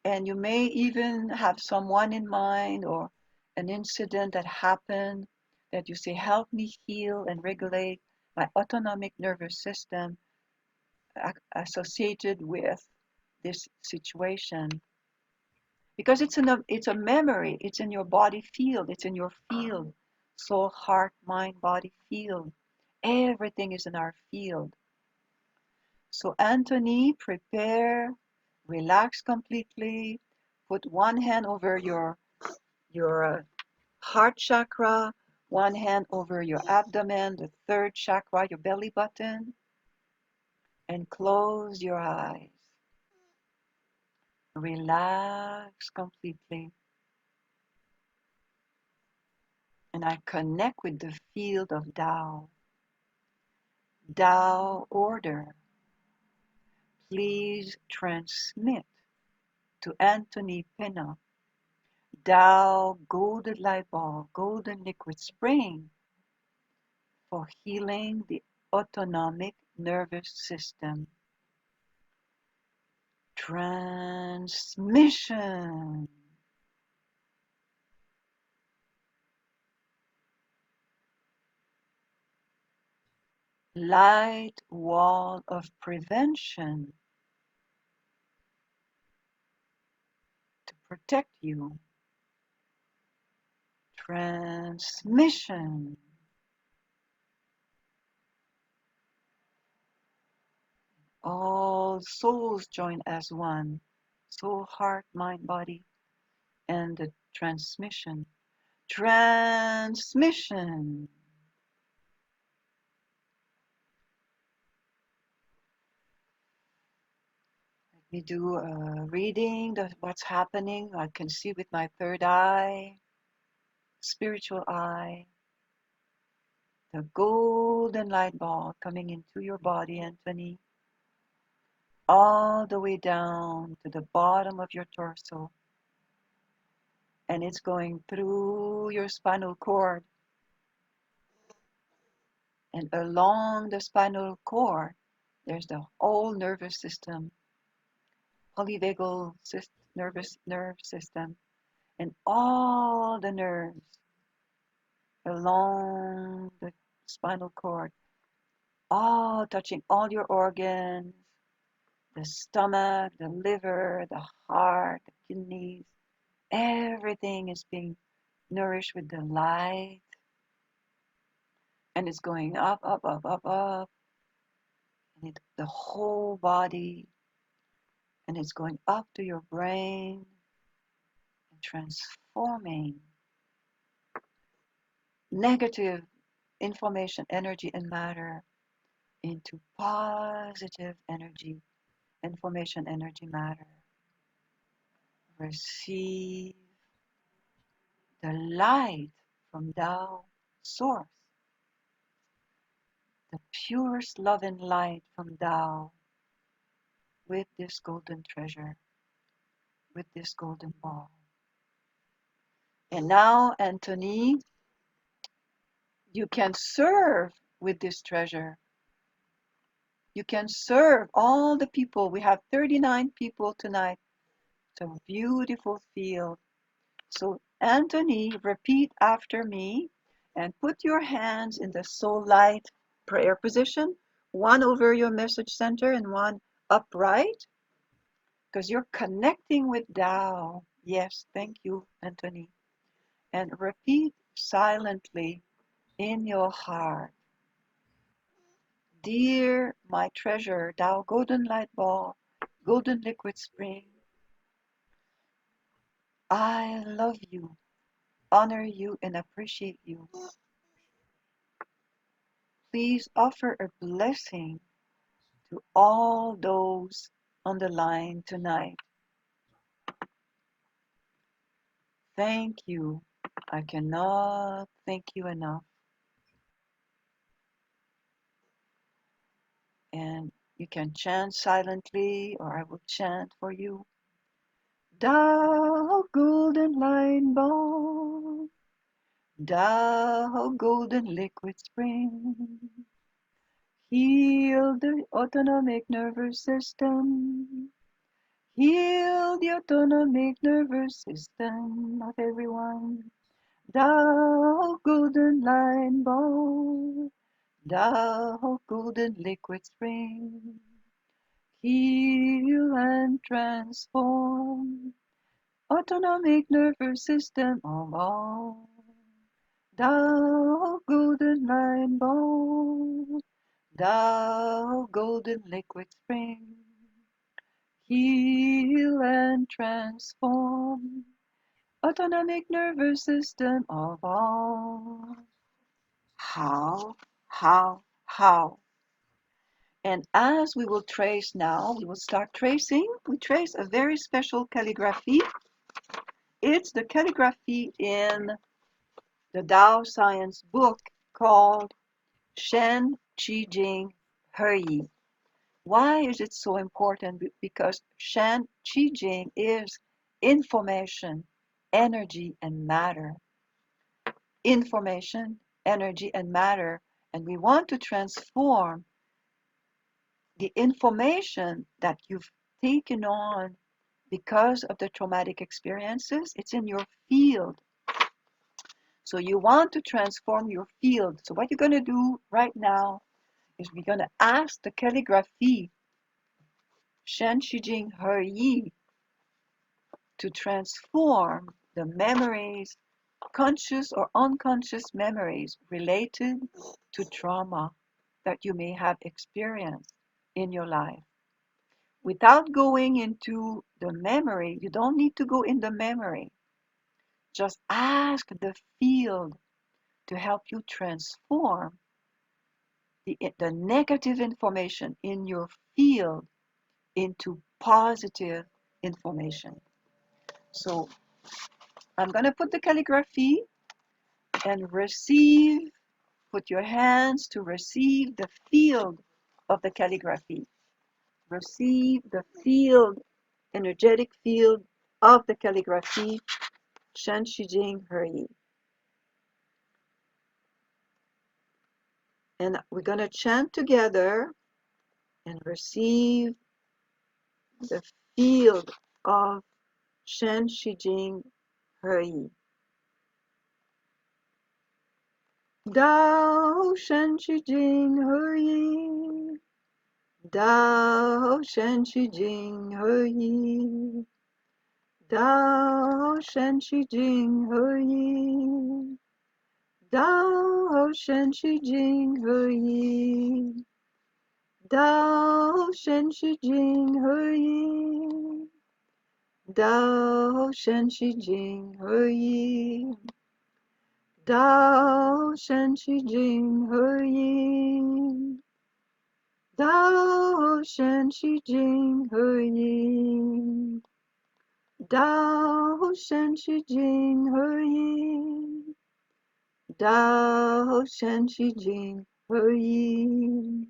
And you may even have someone in mind or an incident that happened that you say, help me heal and regulate my autonomic nervous system associated with this situation. Because it's a memory, it's in your body field, it's in your field, soul, heart, mind, body field. Everything is in our field. So Anthony, prepare, relax completely, put one hand over your heart chakra, one hand over your abdomen, the third chakra, your belly button, and close your eyes. Relax completely. And I connect with the field of Tao. Tao order. Please transmit to Anthony Pena Tao golden light ball, golden liquid spring for healing the autonomic nervous system. Transmission. Light wall of prevention to protect you. Transmission. All souls join as one. Soul, heart, mind, body, and the transmission. Transmission. We do a reading of what's happening. I can see with my third eye, spiritual eye, the golden light ball coming into your body, Anthony, all the way down to the bottom of your torso. And it's going through your spinal cord and along the spinal cord. There's the whole nervous system, polyvagal nerve system, and all the nerves along the spinal cord, all touching all your organs, the stomach, the liver, the heart, the kidneys. Everything is being nourished with the light, and it's going up, up, up, up, up, and the whole body, and it's going up to your brain and transforming negative information, energy, and matter into positive energy, information, energy, matter. Receive the light from Tao Source, the purest love and light from Tao with this golden treasure, with this golden ball. And now, Anthony, you can serve with this treasure. You can serve all the people. We have 39 people tonight. It's a beautiful field. So, Anthony, repeat after me and put your hands in the soul light prayer position, one over your message center and one upright, because you're connecting with Tao. Yes, thank you, Anthony. And repeat silently in your heart. Dear my treasure, Tao golden light ball, golden liquid spring, I love you, honor you, and appreciate you. Please offer a blessing to all those on the line tonight. Thank you. I cannot thank you enough. And you can chant silently, or I will chant for you. Tao golden light ball, Tao golden liquid spring, heal the autonomic nervous system. Heal the autonomic nervous system of everyone. Tao golden light ball, Tao golden liquid spring, heal and transform autonomic nervous system of all. Tao golden light ball, Tao golden liquid spring, heal and transform autonomic nervous system of all. How? And as we will trace now, we will start tracing. We trace a very special calligraphy. It's the calligraphy in the Tao Science book called Shen Qi Jing He. Why is it so important? Because Shen Qi Jing is information, energy, and matter. Information, energy, and matter. And we want to transform the information that you've taken on because of the traumatic experiences. It's in your field. So you want to transform your field. So what you're going to do right now is we're going to ask the calligraphy, Shen Shijing He Yi, to transform the memories, conscious or unconscious memories related to trauma that you may have experienced in your life. Without going into the memory, you don't need to go in the memory. Just ask the field to help you transform the negative information in your field into positive information. So I'm going to put the calligraphy and receive, put your hands to receive the field of the calligraphy. Receive the field, energetic field of the calligraphy, Shen Shi Jing He Yi. And we're going to chant together and receive the field of Shen Shi Jing He Yi. Dao Shen Shi Jing He Yi. Dao Shen Shi Jing He Yi. Dao Shen Shi Jing He Yi. Dao Shen Shi Jing He Yi. Dao Shen Shi Jing He Yi. Dao Shen Shi Jing He Yi. Dao Shen Shi Jing He Yi. Dao Shen Shi Jing He Yi. Dao Shen Shi Jing He Yi. Dao Shen Shi Jing He Yi.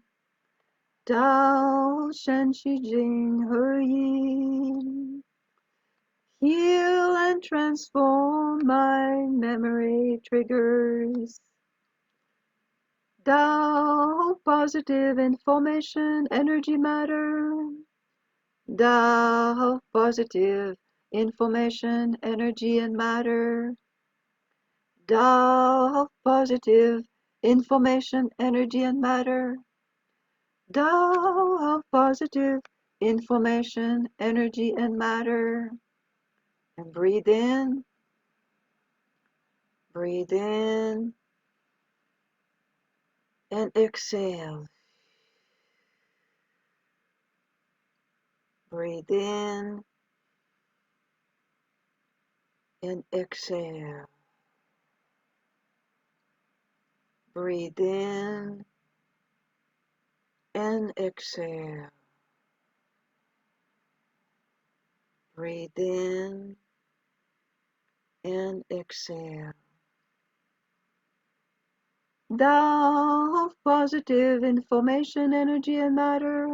Dao Shen Shi Jing He Yi. Heal and transform my memory triggers. Tao positive information, energy matter. Tao positive information, energy and matter. Tao positive information, energy and matter. Tao positive information, energy and matter. And breathe in, and exhale. Breathe in and exhale. Breathe in and exhale. Breathe in and exhale. Tao positive information, energy and matter.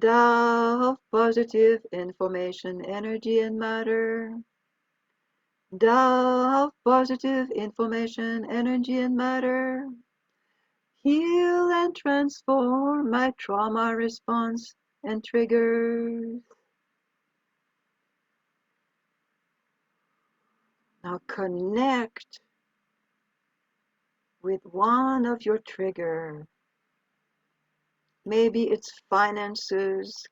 Tao positive information, energy and matter. Tao positive information, energy and matter. Heal and transform my trauma response and triggers. Now connect with one of your triggers. Maybe it's finances.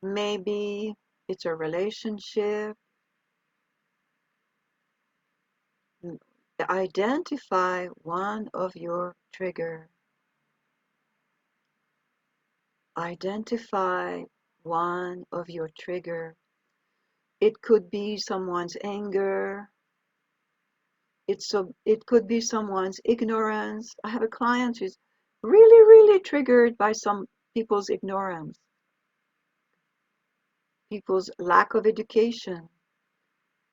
Maybe it's a relationship. Identify one of your triggers. Identify one of your triggers. It could be someone's anger. It could be someone's ignorance. I have a client who's really triggered by some people's ignorance, people's lack of education.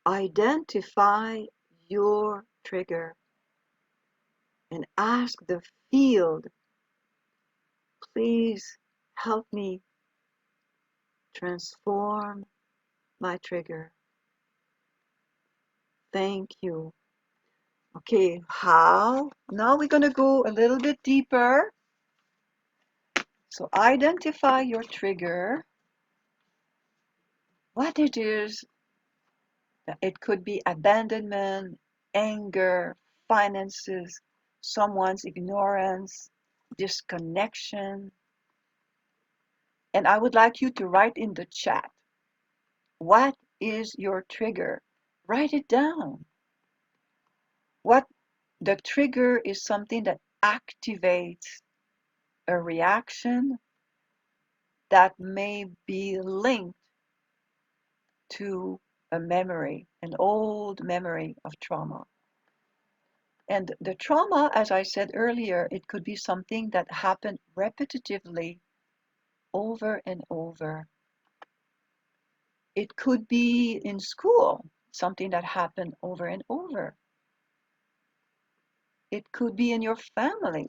Identify your trigger and ask the field, please help me transform my trigger. Thank you. Okay, how? Now we're going to go a little bit deeper. So identify your trigger, what it is. It could be abandonment, anger, finances, someone's ignorance, disconnection. And I would like you to write in the chat, what is your trigger? Write it down. What the trigger is something that activates a reaction that may be linked to a memory, an old memory of trauma. And the trauma, as I said earlier, it could be something that happened repetitively over and over. It could be in school, something that happened over and over. It could be in your family,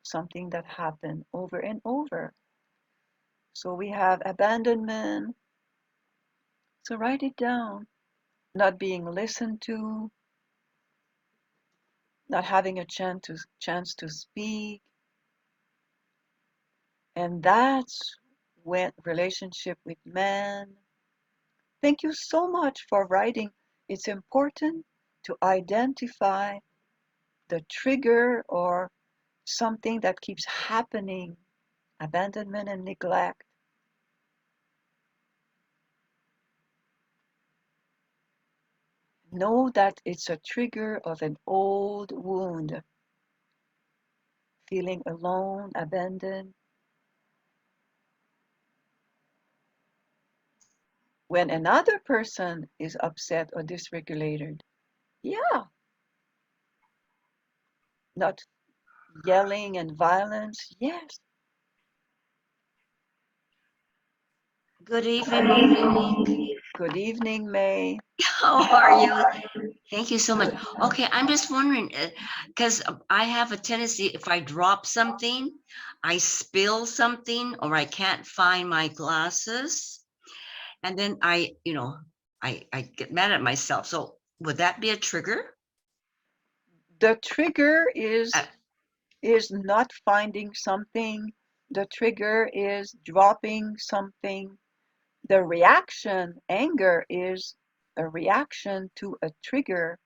something that happened over and over. So we have abandonment. So write it down. Not being listened to, not having a chance to speak. And that's when relationship with man. Thank you so much for writing. It's important to identify the trigger or something that keeps happening, abandonment and neglect. Know that it's a trigger of an old wound, feeling alone, abandoned. When another person is upset or dysregulated, yeah, not yelling and violence, yes. Good evening. Good evening, May. How are you? Thank you so much. Okay, I'm just wondering because I have a tendency if I drop something, I spill something, or I can't find my glasses, and then I get mad at myself. So would that be a trigger? The trigger Uh, is not finding something. The trigger is dropping something. The reaction, anger, is a reaction to a trigger.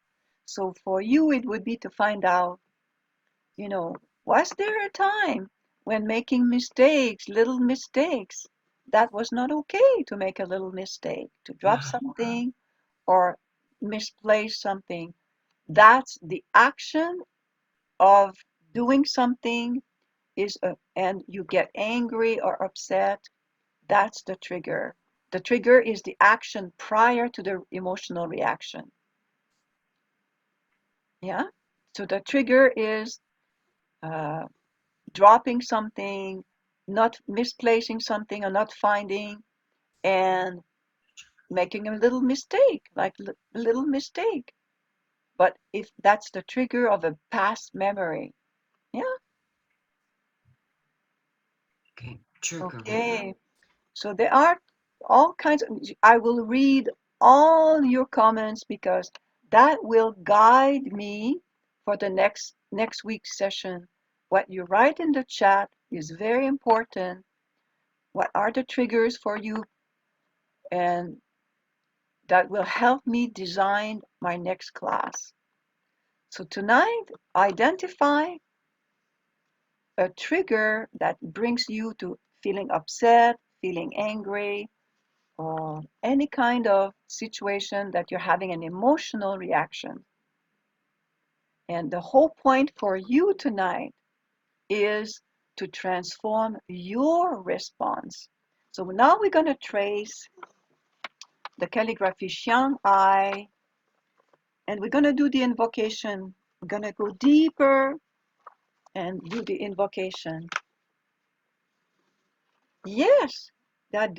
So for you, it would be to find out, was there a time when making mistakes, little mistakes, that was not okay to make a little mistake, to drop something or misplace something? That's the action of doing something and you get angry or upset. That's the trigger. The trigger is the action prior to the emotional reaction. Yeah. So the trigger is uh, dropping something, not misplacing something, or not finding, and making a little mistake, like a little mistake. But if that's the trigger of a past memory, yeah. okay, trigger memory. Okay. So there are all kinds of, I will read all your comments because that will guide me for the next week's session. What you write in the chat is very important. What are the triggers for you? And that will help me design my next class. So tonight, identify a trigger that brings you to feeling upset, feeling angry, or any kind of situation that you're having an emotional reaction. And the whole point for you tonight is to transform your response. So now we're going to trace the calligraphy Xiang I, and we're going to do the invocation. We're going to go deeper and do the invocation. Yes, that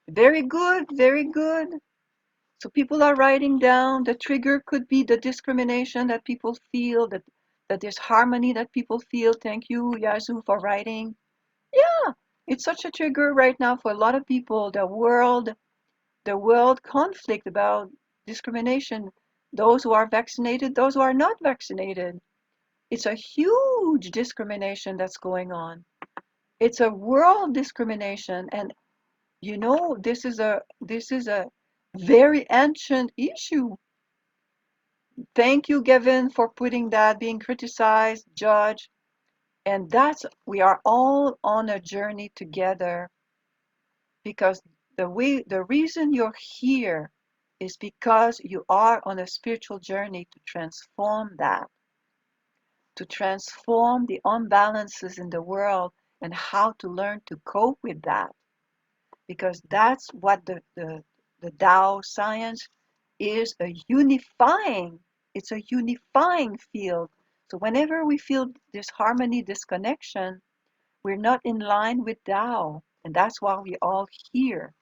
very good, very good. So people are writing down. The trigger could be the discrimination that people feel, that disharmony that people feel. Thank you, Yazoo, for writing. Yeah, it's such a trigger right now for a lot of people. The world conflict about discrimination. Those who are vaccinated, those who are not vaccinated. It's a huge discrimination that's going on. It's a world discrimination, and this is a very ancient issue. Thank you, Gavin, for putting that, being criticized, judged, and we are all on a journey together because the reason you're here is because you are on a spiritual journey to transform that, to transform the imbalances in the world and how to learn to cope with that. Because that's what the Tao science is it's a unifying field. So whenever we feel disharmony, disconnection, we're not in line with Tao. And that's why we all here.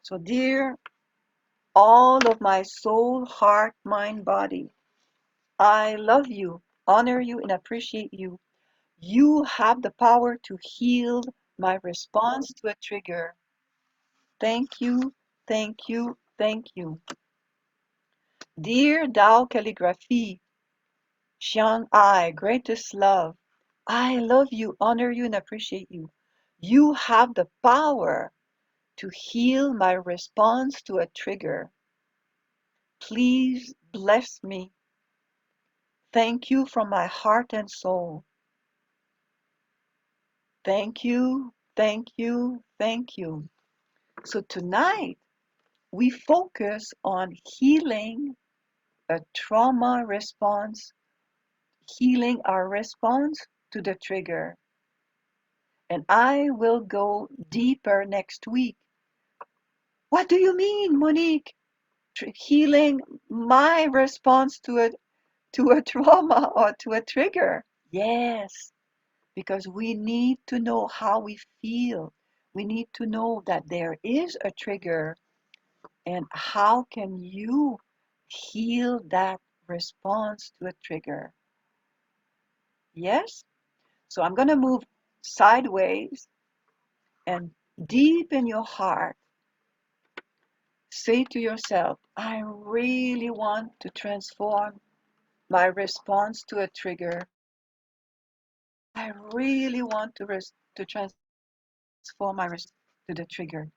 So dear, all of my soul, heart, mind, body, I love you, honor you, and appreciate you. You have the power to heal my response to a trigger. Thank you, thank you, thank you. Dear Tao Calligraphy, Xiang I, greatest love, I love you, honor you, and appreciate you. You have the power to heal my response to a trigger. Please bless me. Thank you from my heart and soul. Thank you, thank you, thank you. So tonight, we focus on healing a trauma response, healing our response to the trigger. And I will go deeper next week. What do you mean, Monique? Healing my response to a trauma or to a trigger? Yes, because we need to know how we feel. We need to know that there is a trigger, and how can you heal that response to a trigger? Yes? So I'm going to move sideways, and deep in your heart, say to yourself, I really want to transform my response to a trigger. I really want to transform my response to the trigger.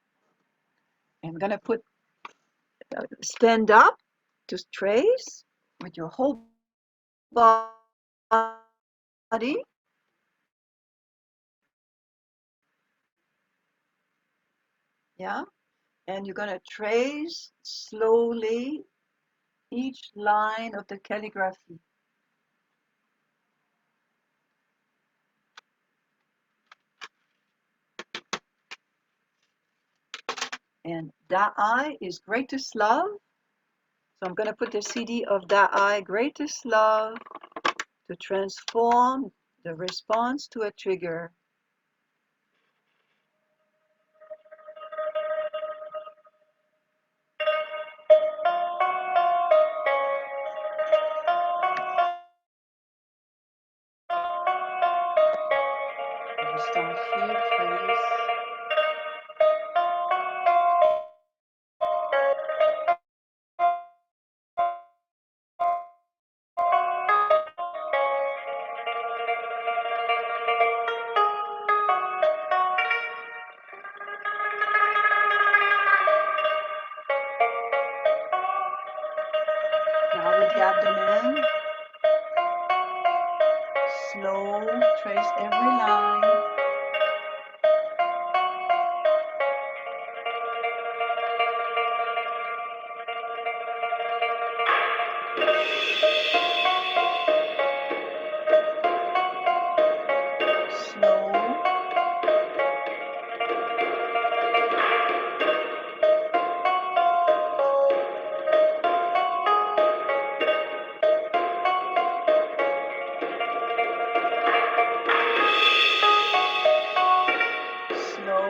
I'm going to stand up to trace with your whole body. Yeah. And you're going to trace slowly each line of the calligraphy. And Da'ai is greatest love. So I'm going to put the CD of Da'ai, greatest love, to transform the response to a trigger. We start here, trace. Now with the abdomen, slow, trace every line. Slow. Slow,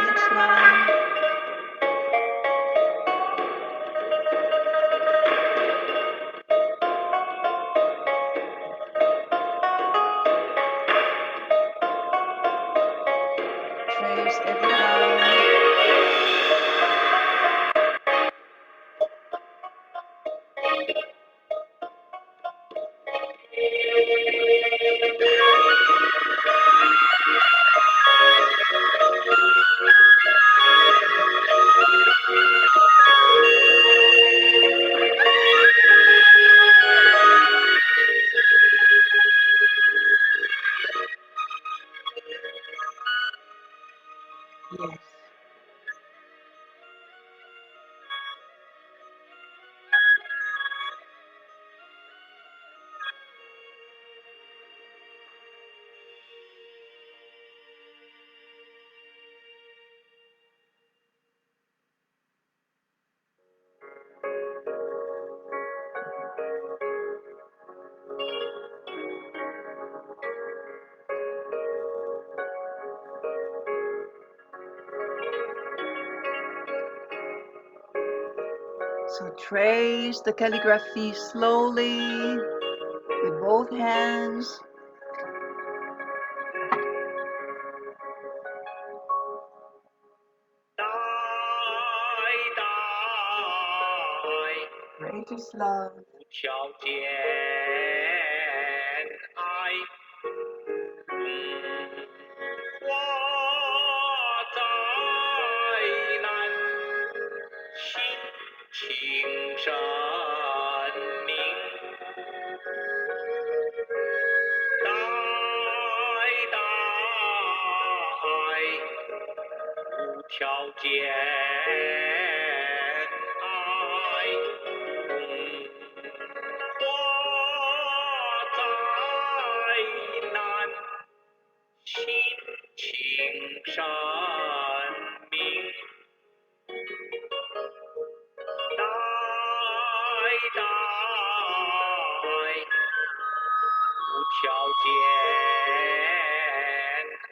each line. So trace the calligraphy slowly with both hands. Greatest love. 无条件爱，我在难，心情神明，代代无条件爱。我在难，心情神明，代代无条件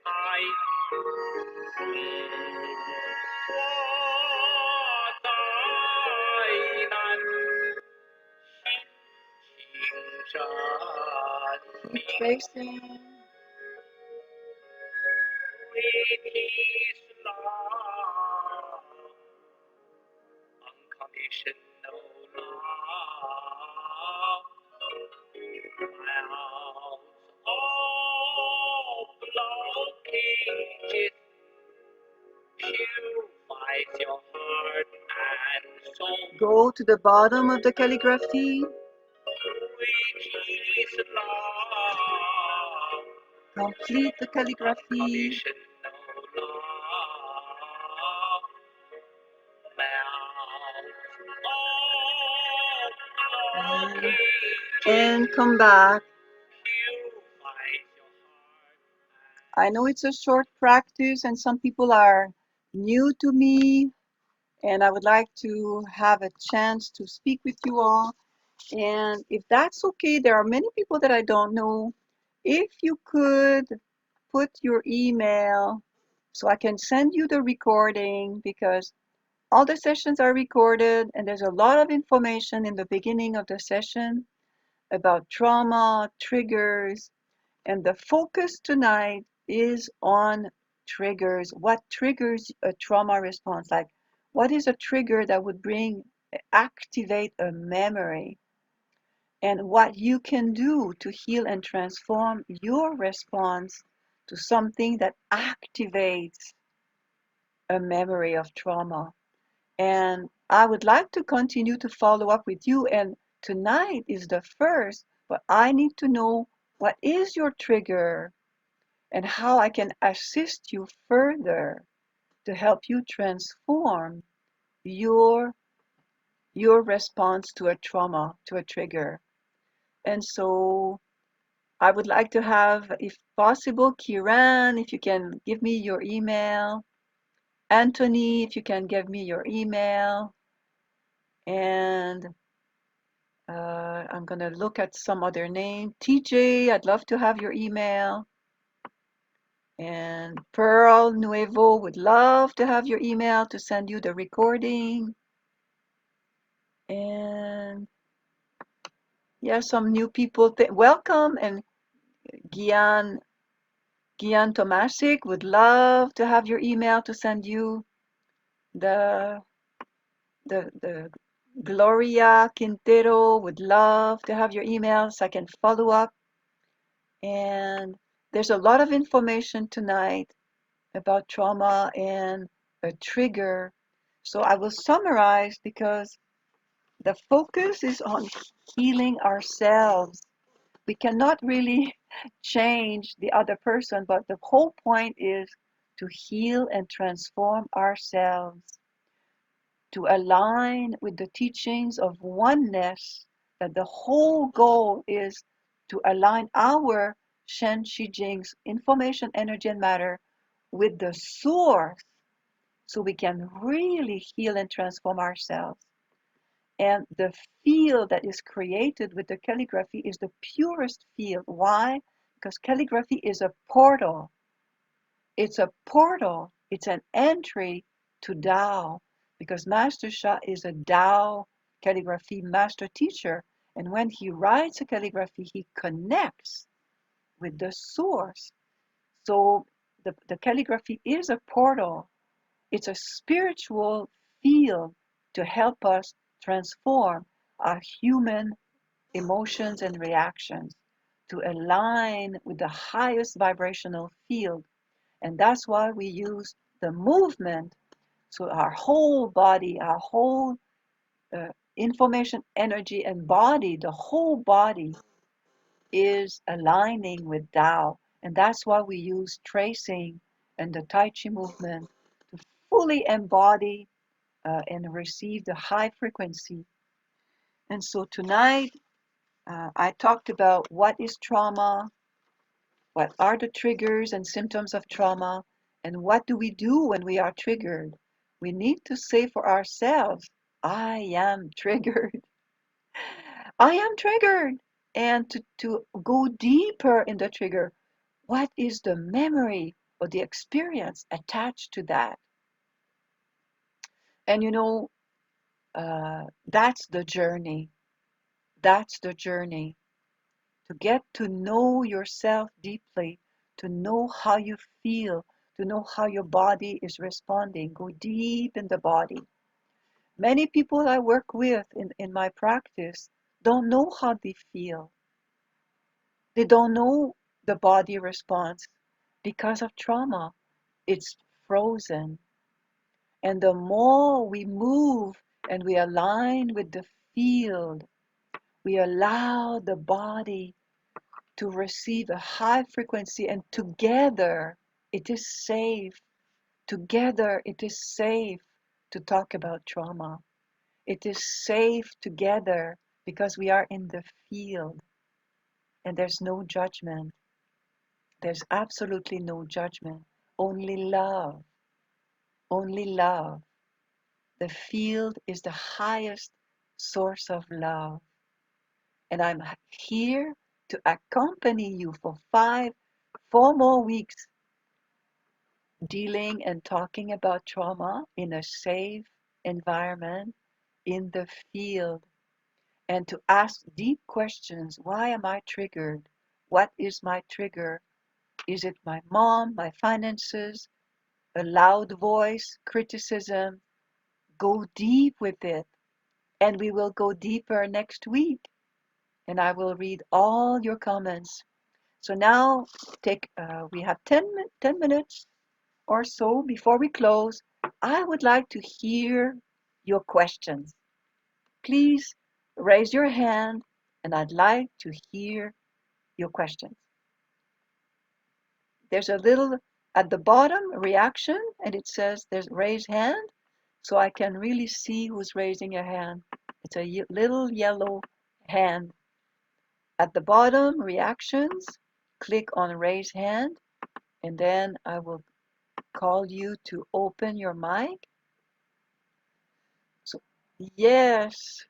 爱。我在难，心情神 Keep 明。 tracing. It is love, unconditional love, out of blockages, purifies your heart and soul. Go to the bottom of the calligraphy. It is love, Complete the calligraphy. unconditional love. And come back. I know it's a short practice and some people are new to me, and I would like to have a chance to speak with you all. And if that's okay, there are many people that I don't know. If you could put your email so I can send you the recording, because all the sessions are recorded and there's a lot of information in the beginning of the session about trauma, triggers, and the focus tonight is on triggers. What triggers a trauma response? Like, what is a trigger that would activate a memory? And what you can do to heal and transform your response to something that activates a memory of trauma. And I would like to continue to follow up with you. And tonight is the first, but I need to know what is your trigger and how I can assist you further to help you transform your response to a trauma, to a trigger. And so I would like to have, if possible, Kiran, if you can give me your email. Anthony, if you can give me your email. And I'm going to look at some other name. TJ, I'd love to have your email. And Pearl Nuevo would love to have your email to send you the recording. And yeah, some new people. Welcome. And Gian Tomasic would love to have your email to send you the Gloria Quintero would love to have your email so I can follow up. And there's a lot of information tonight about trauma and a trigger. So I will summarize because the focus is on healing ourselves. We cannot really change the other person, but the whole point is to heal and transform ourselves, to align with the teachings of oneness, that the whole goal is to align our Shen Qi Jing's information, energy, and matter with the source so we can really heal and transform ourselves. And the field that is created with the calligraphy is the purest field. Why? Because calligraphy is a portal. It's a portal. It's an entry to Tao. Because Master Sha is a Tao calligraphy master teacher. And when he writes a calligraphy, he connects with the source. So the calligraphy is a portal. It's a spiritual field to help us transform our human emotions and reactions to align with the highest vibrational field. And that's why we use the movement. So our whole body, our whole information, energy, and body, the whole body is aligning with Tao. And that's why we use tracing and the Tai Chi movement to fully embody and receive the high frequency. And so tonight, I talked about what is trauma, what are the triggers and symptoms of trauma, and what do we do when we are triggered. We need to say for ourselves, I am triggered. I am triggered. And to go deeper in the trigger, what is the memory or the experience attached to that? And that's the journey. That's the journey. To get to know yourself deeply, to know how you feel, to know how your body is responding. Go deep in the body. Many people I work with in my practice don't know how they feel. They don't know the body response because of trauma. It's frozen. And the more we move and we align with the field, we allow the body to receive a high frequency, and together it is safe. Together it is safe to talk about trauma. It is safe together because we are in the field and there's no judgment. There's absolutely no judgment, only love, only love. The field is the highest source of love. And I'm here to accompany you for 4 more weeks, dealing and talking about trauma in a safe environment in the field, and to ask deep questions. Why am I triggered? What is my trigger? Is it my mom, my finances, a loud voice, criticism? Go deep with it. And we will go deeper next week. And I will read all your comments. So now we have 10 minutes or so before we close. I would like to hear your questions. Please raise your hand and I'd like to hear your questions. There's a little at the bottom reaction and it says there's raise hand, so I can really see who's raising a hand. It's a little yellow hand. At the bottom, reactions, click on raise hand, and then I will call you to open your mic. So, yes.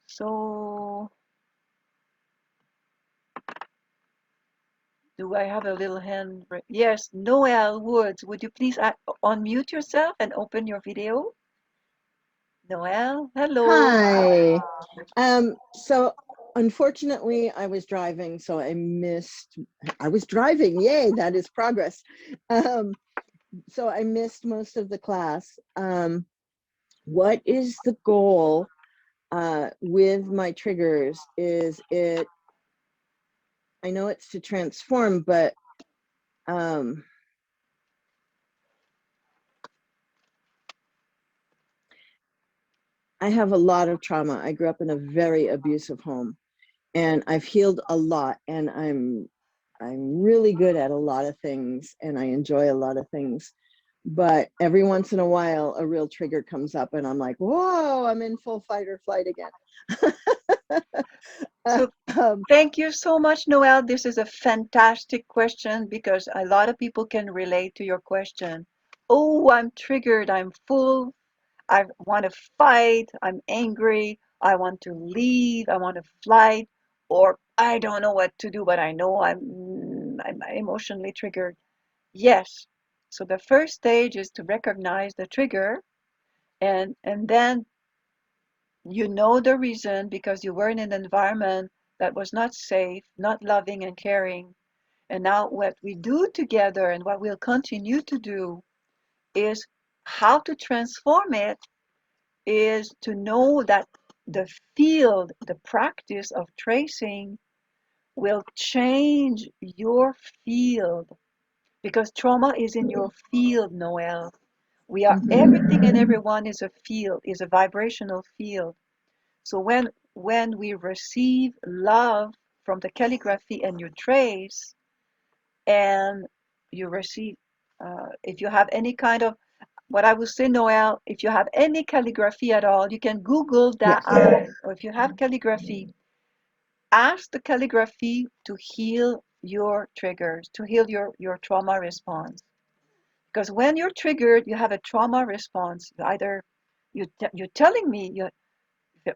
So, do I have a little hand? Yes, Noel Woods, would you please unmute yourself and open your video? Noel, hello. Hi. So unfortunately I was driving, so I was driving, yay, that is progress. So I missed most of the class. What is the goal with my triggers? I know it's to transform, but I have a lot of trauma. I grew up in a very abusive home, and I've healed a lot, and I'm really good at a lot of things, and I enjoy a lot of things. But every once in a while, a real trigger comes up, and I'm like, whoa, I'm in full fight or flight again. So thank you so much, Noel. This is a fantastic question because a lot of people can relate to your question. Oh, I'm triggered. I'm full. I want to fight. I'm angry. I want to leave. I want to flight. Or I don't know what to do, but I know I'm emotionally triggered. Yes. So the first stage is to recognize the trigger and then You know the reason because you were in an environment that was not safe, not loving and caring. And now what we do together and what we'll continue to do is how to transform it is to know that the field, the practice of tracing will change your field because trauma is in your field, Noel. We are Mhm. everything and everyone is a field, is a vibrational field. So when we receive love from the calligraphy and you trace and you receive if you have any kind of what I would say, Noel, if you have any calligraphy at all, you can Google that Yes. eye. Or if you have calligraphy, ask the calligraphy to heal your triggers, to heal your trauma response. Because when you're triggered, you have a trauma response. Either you're telling me you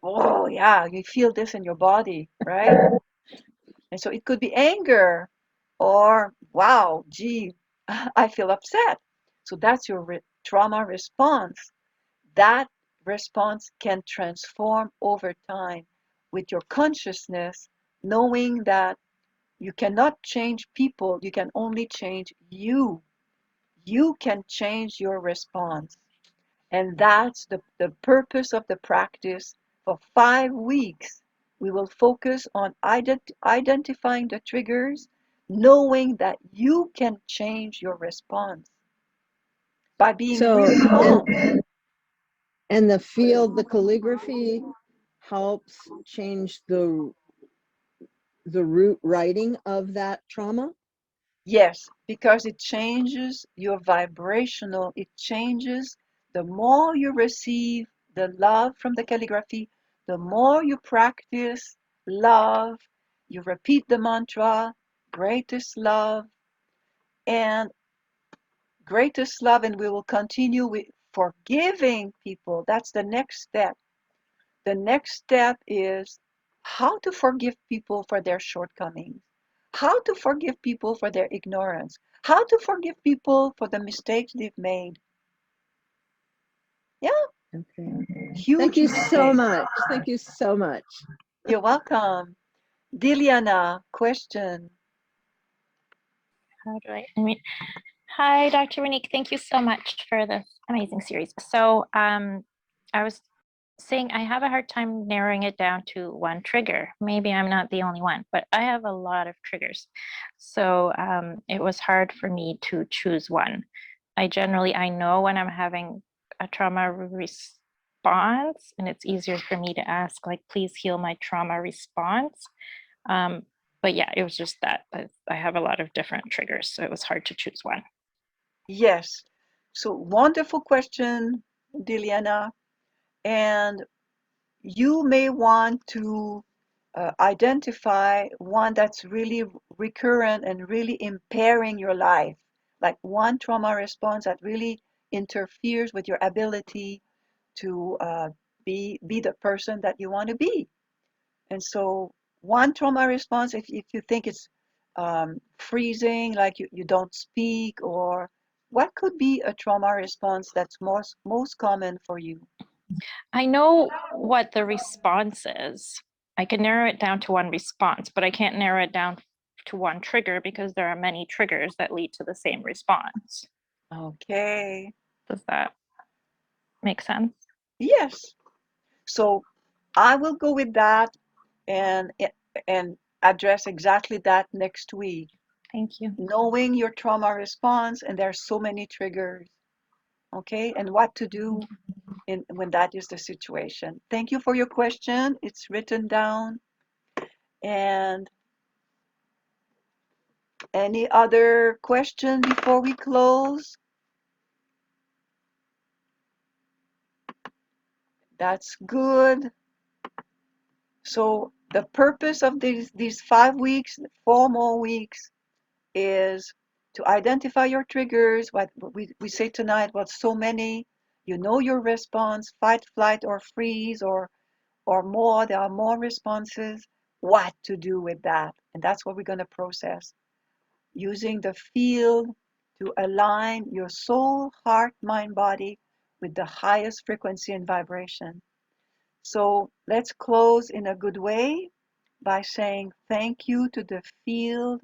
oh yeah, you feel this in your body, right? And so it could be anger or wow, gee, I feel upset. So that's your trauma response. That response can transform over time with your consciousness, knowing that you cannot change people, you can only change you. You can change your response. And that's the purpose of the practice. For 5 weeks, we will focus on identifying the triggers, knowing that you can change your response by being So, really calm. and the field, the calligraphy helps change the root writing of that trauma. Yes, because it changes your vibrational, it changes the more you receive the love from the calligraphy, the more you practice love, you repeat the mantra, greatest love, and greatest love, and we will continue with forgiving people. That's the next step. The next step is how to forgive people for their shortcomings, how to forgive people for their ignorance, how to forgive people for the mistakes they've made. Yeah, Okay. Thank huge you so mistakes. much. Thank you so much. You're welcome. Diliana, question. How do I mean? Hi, Dr. Monique. Thank you so much for this amazing series. So, I was saying I have a hard time narrowing it down to one trigger. Maybe I'm not the only one, but I have a lot of triggers. So, it was hard for me to choose one. I know when I'm having a trauma response, and it's easier for me to ask, like, please heal my trauma response. Um, but yeah, it was just that I have a lot of different triggers, so it was hard to choose one. Yes. So wonderful question, Diliana. And you may want to identify one that's really recurrent and really impairing your life, like one trauma response that really interferes with your ability to be the person that you want to be. And so one trauma response, if you think it's freezing, like you don't speak, or what could be a trauma response that's most common for you? I know what the response is. I can narrow it down to one response, but I can't narrow it down to one trigger because there are many triggers that lead to the same response. Okay. Does that make sense? Yes. So I will go with that and and address exactly that next week. Thank you. Knowing your trauma response, and there's so many triggers, okay, and what to do when that is the situation. Thank you for your question. It's written down. And any other question before we close? That's good. So the purpose of these 5 weeks, 4 more weeks, is to identify your triggers. What we say tonight was so many. You know your response, fight, flight, or freeze, or more. There are more responses. What to do with that? And that's what we're going to process. Using the field to align your soul, heart, mind, body with the highest frequency and vibration. So let's close in a good way by saying thank you to the field,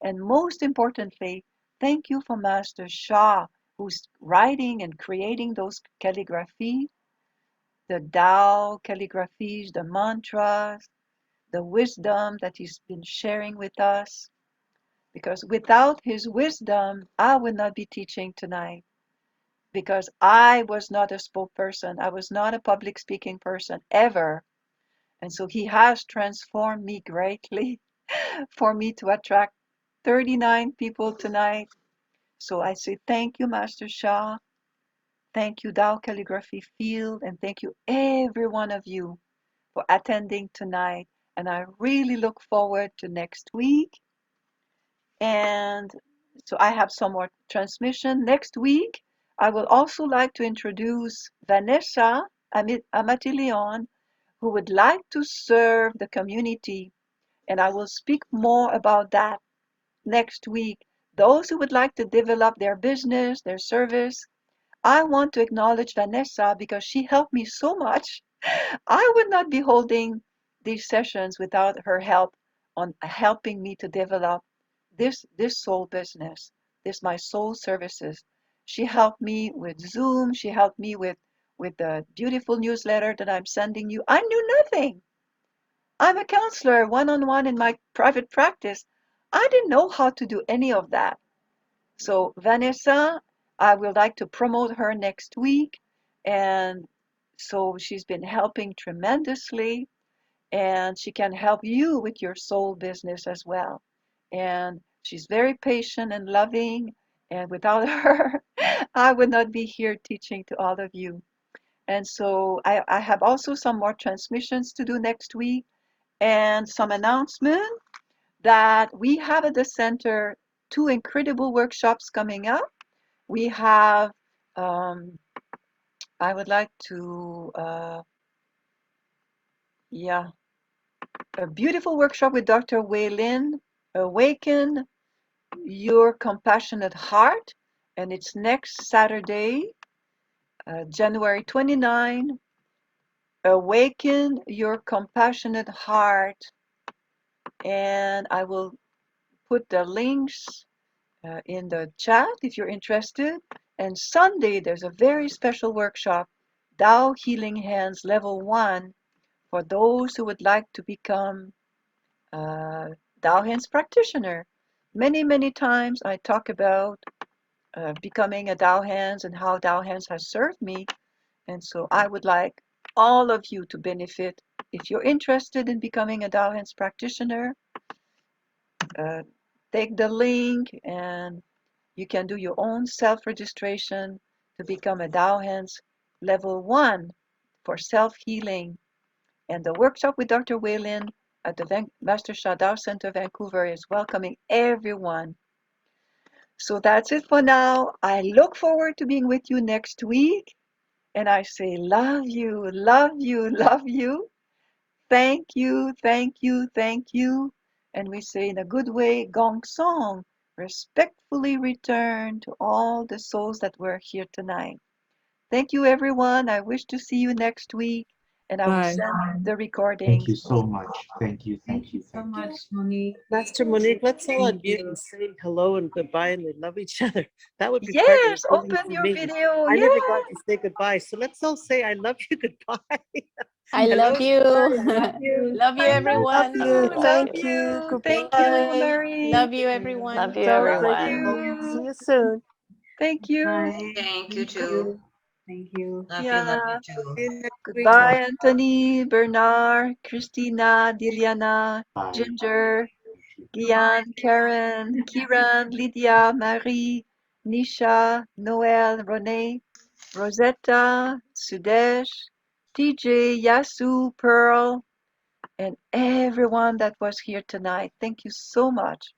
and most importantly, thank you for Master Shah, who's writing and creating those calligraphy, the Tao calligraphies, the mantras, the wisdom that he's been sharing with us. Because without his wisdom, I would not be teaching tonight. Because I was not a spokesperson, I was not a public speaking person ever. And so he has transformed me greatly for me to attract 39 people tonight. So I say thank you, Master Shah. Thank you, Tao Calligraphy Field. And thank you, every one of you, for attending tonight. And I really look forward to next week. And so I have some more transmission next week. I will also like to introduce Vanessa Amatilion, who would like to serve the community. And I will speak more about that next week. Those who would like to develop their business, their service, I want to acknowledge Vanessa because she helped me so much. I would not be holding these sessions without her help on helping me to develop this soul business, this my soul services. She helped me with Zoom. She helped me with the beautiful newsletter that I'm sending you. I knew nothing. I'm a counselor one-on-one in my private practice. I didn't know how to do any of that. So Vanessa, I would like to promote her next week. And so she's been helping tremendously, and she can help you with your soul business as well. And she's very patient and loving. And without her, I would not be here teaching to all of you. And so I have also some more transmissions to do next week and some announcement that we have at the center 2 incredible workshops coming up. We have, I would like to, a beautiful workshop with Dr. Wei Lin, Awaken Your Compassionate Heart, and it's next Saturday, January 29. Awaken Your Compassionate Heart, and I will put the links in the chat if you're interested. And Sunday, there's a very special workshop, Tao Healing Hands Level 1, for those who would like to become Tao Hands practitioner. Many, many times I talk about becoming a Tao Hands and how Tao Hands has served me. And so I would like all of you to benefit. If you're interested in becoming a Tao Hands practitioner, take the link and you can do your own self-registration to become a Tao Hands Level 1 for self-healing. And the workshop with Dr. Wei Lin at the Master Sha Tao Center, Vancouver, is welcoming everyone. So that's it for now. I look forward to being with you next week. And I say, love you, love you, love you. Thank you, thank you, thank you. And we say in a good way, Gong Song, respectfully return to all the souls that were here tonight. Thank you, everyone. I wish to see you next week, and I will Bye. send the recording. Thank you so much. Thank you. Thank you so much, you. Monique. Master Monique, let's all Thank unmute you. and say hello and goodbye and we love each other. That would be Yes, partly healing open for your me. video. I Yes. never got to say goodbye. So let's all say I love you, goodbye. I Hello, love you. goodbye, I love you. Love you, I everyone. love you. Love Love you. you. Thank you, Goodbye. Marie. Love you, everyone. Love you, So Love great to everyone. see you. you soon. Thank you. Bye. Thank you too. Thank you. Love Yeah. you too. See you next week. Goodbye, Anthony, Bernard, Christina, Diliana, Bye. Ginger, Gian, Karen, Kiran, Lydia, Marie, Nisha, Noel, Renee, Rosetta, Sudesh, TJ, Yasu, Pearl, and everyone that was here tonight. Thank you so much.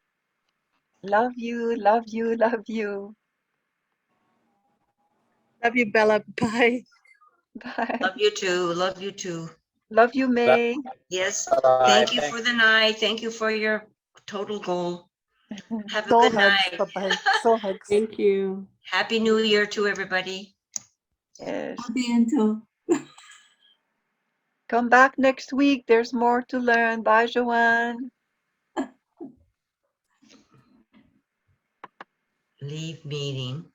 Love you, love you, love you. Love you, Bella. Bye. Bye. Love you too. Love you too. Love you, May. Yes. Bye. Thank you for the night. Thank you for your total goal. Have a Soul good hugs. night. Bye-bye. Soul hugs. Thank you. Happy New Year to everybody. Yes. Abiento. Come back next week. There's more to learn. Bye, Joanne. Leave meeting.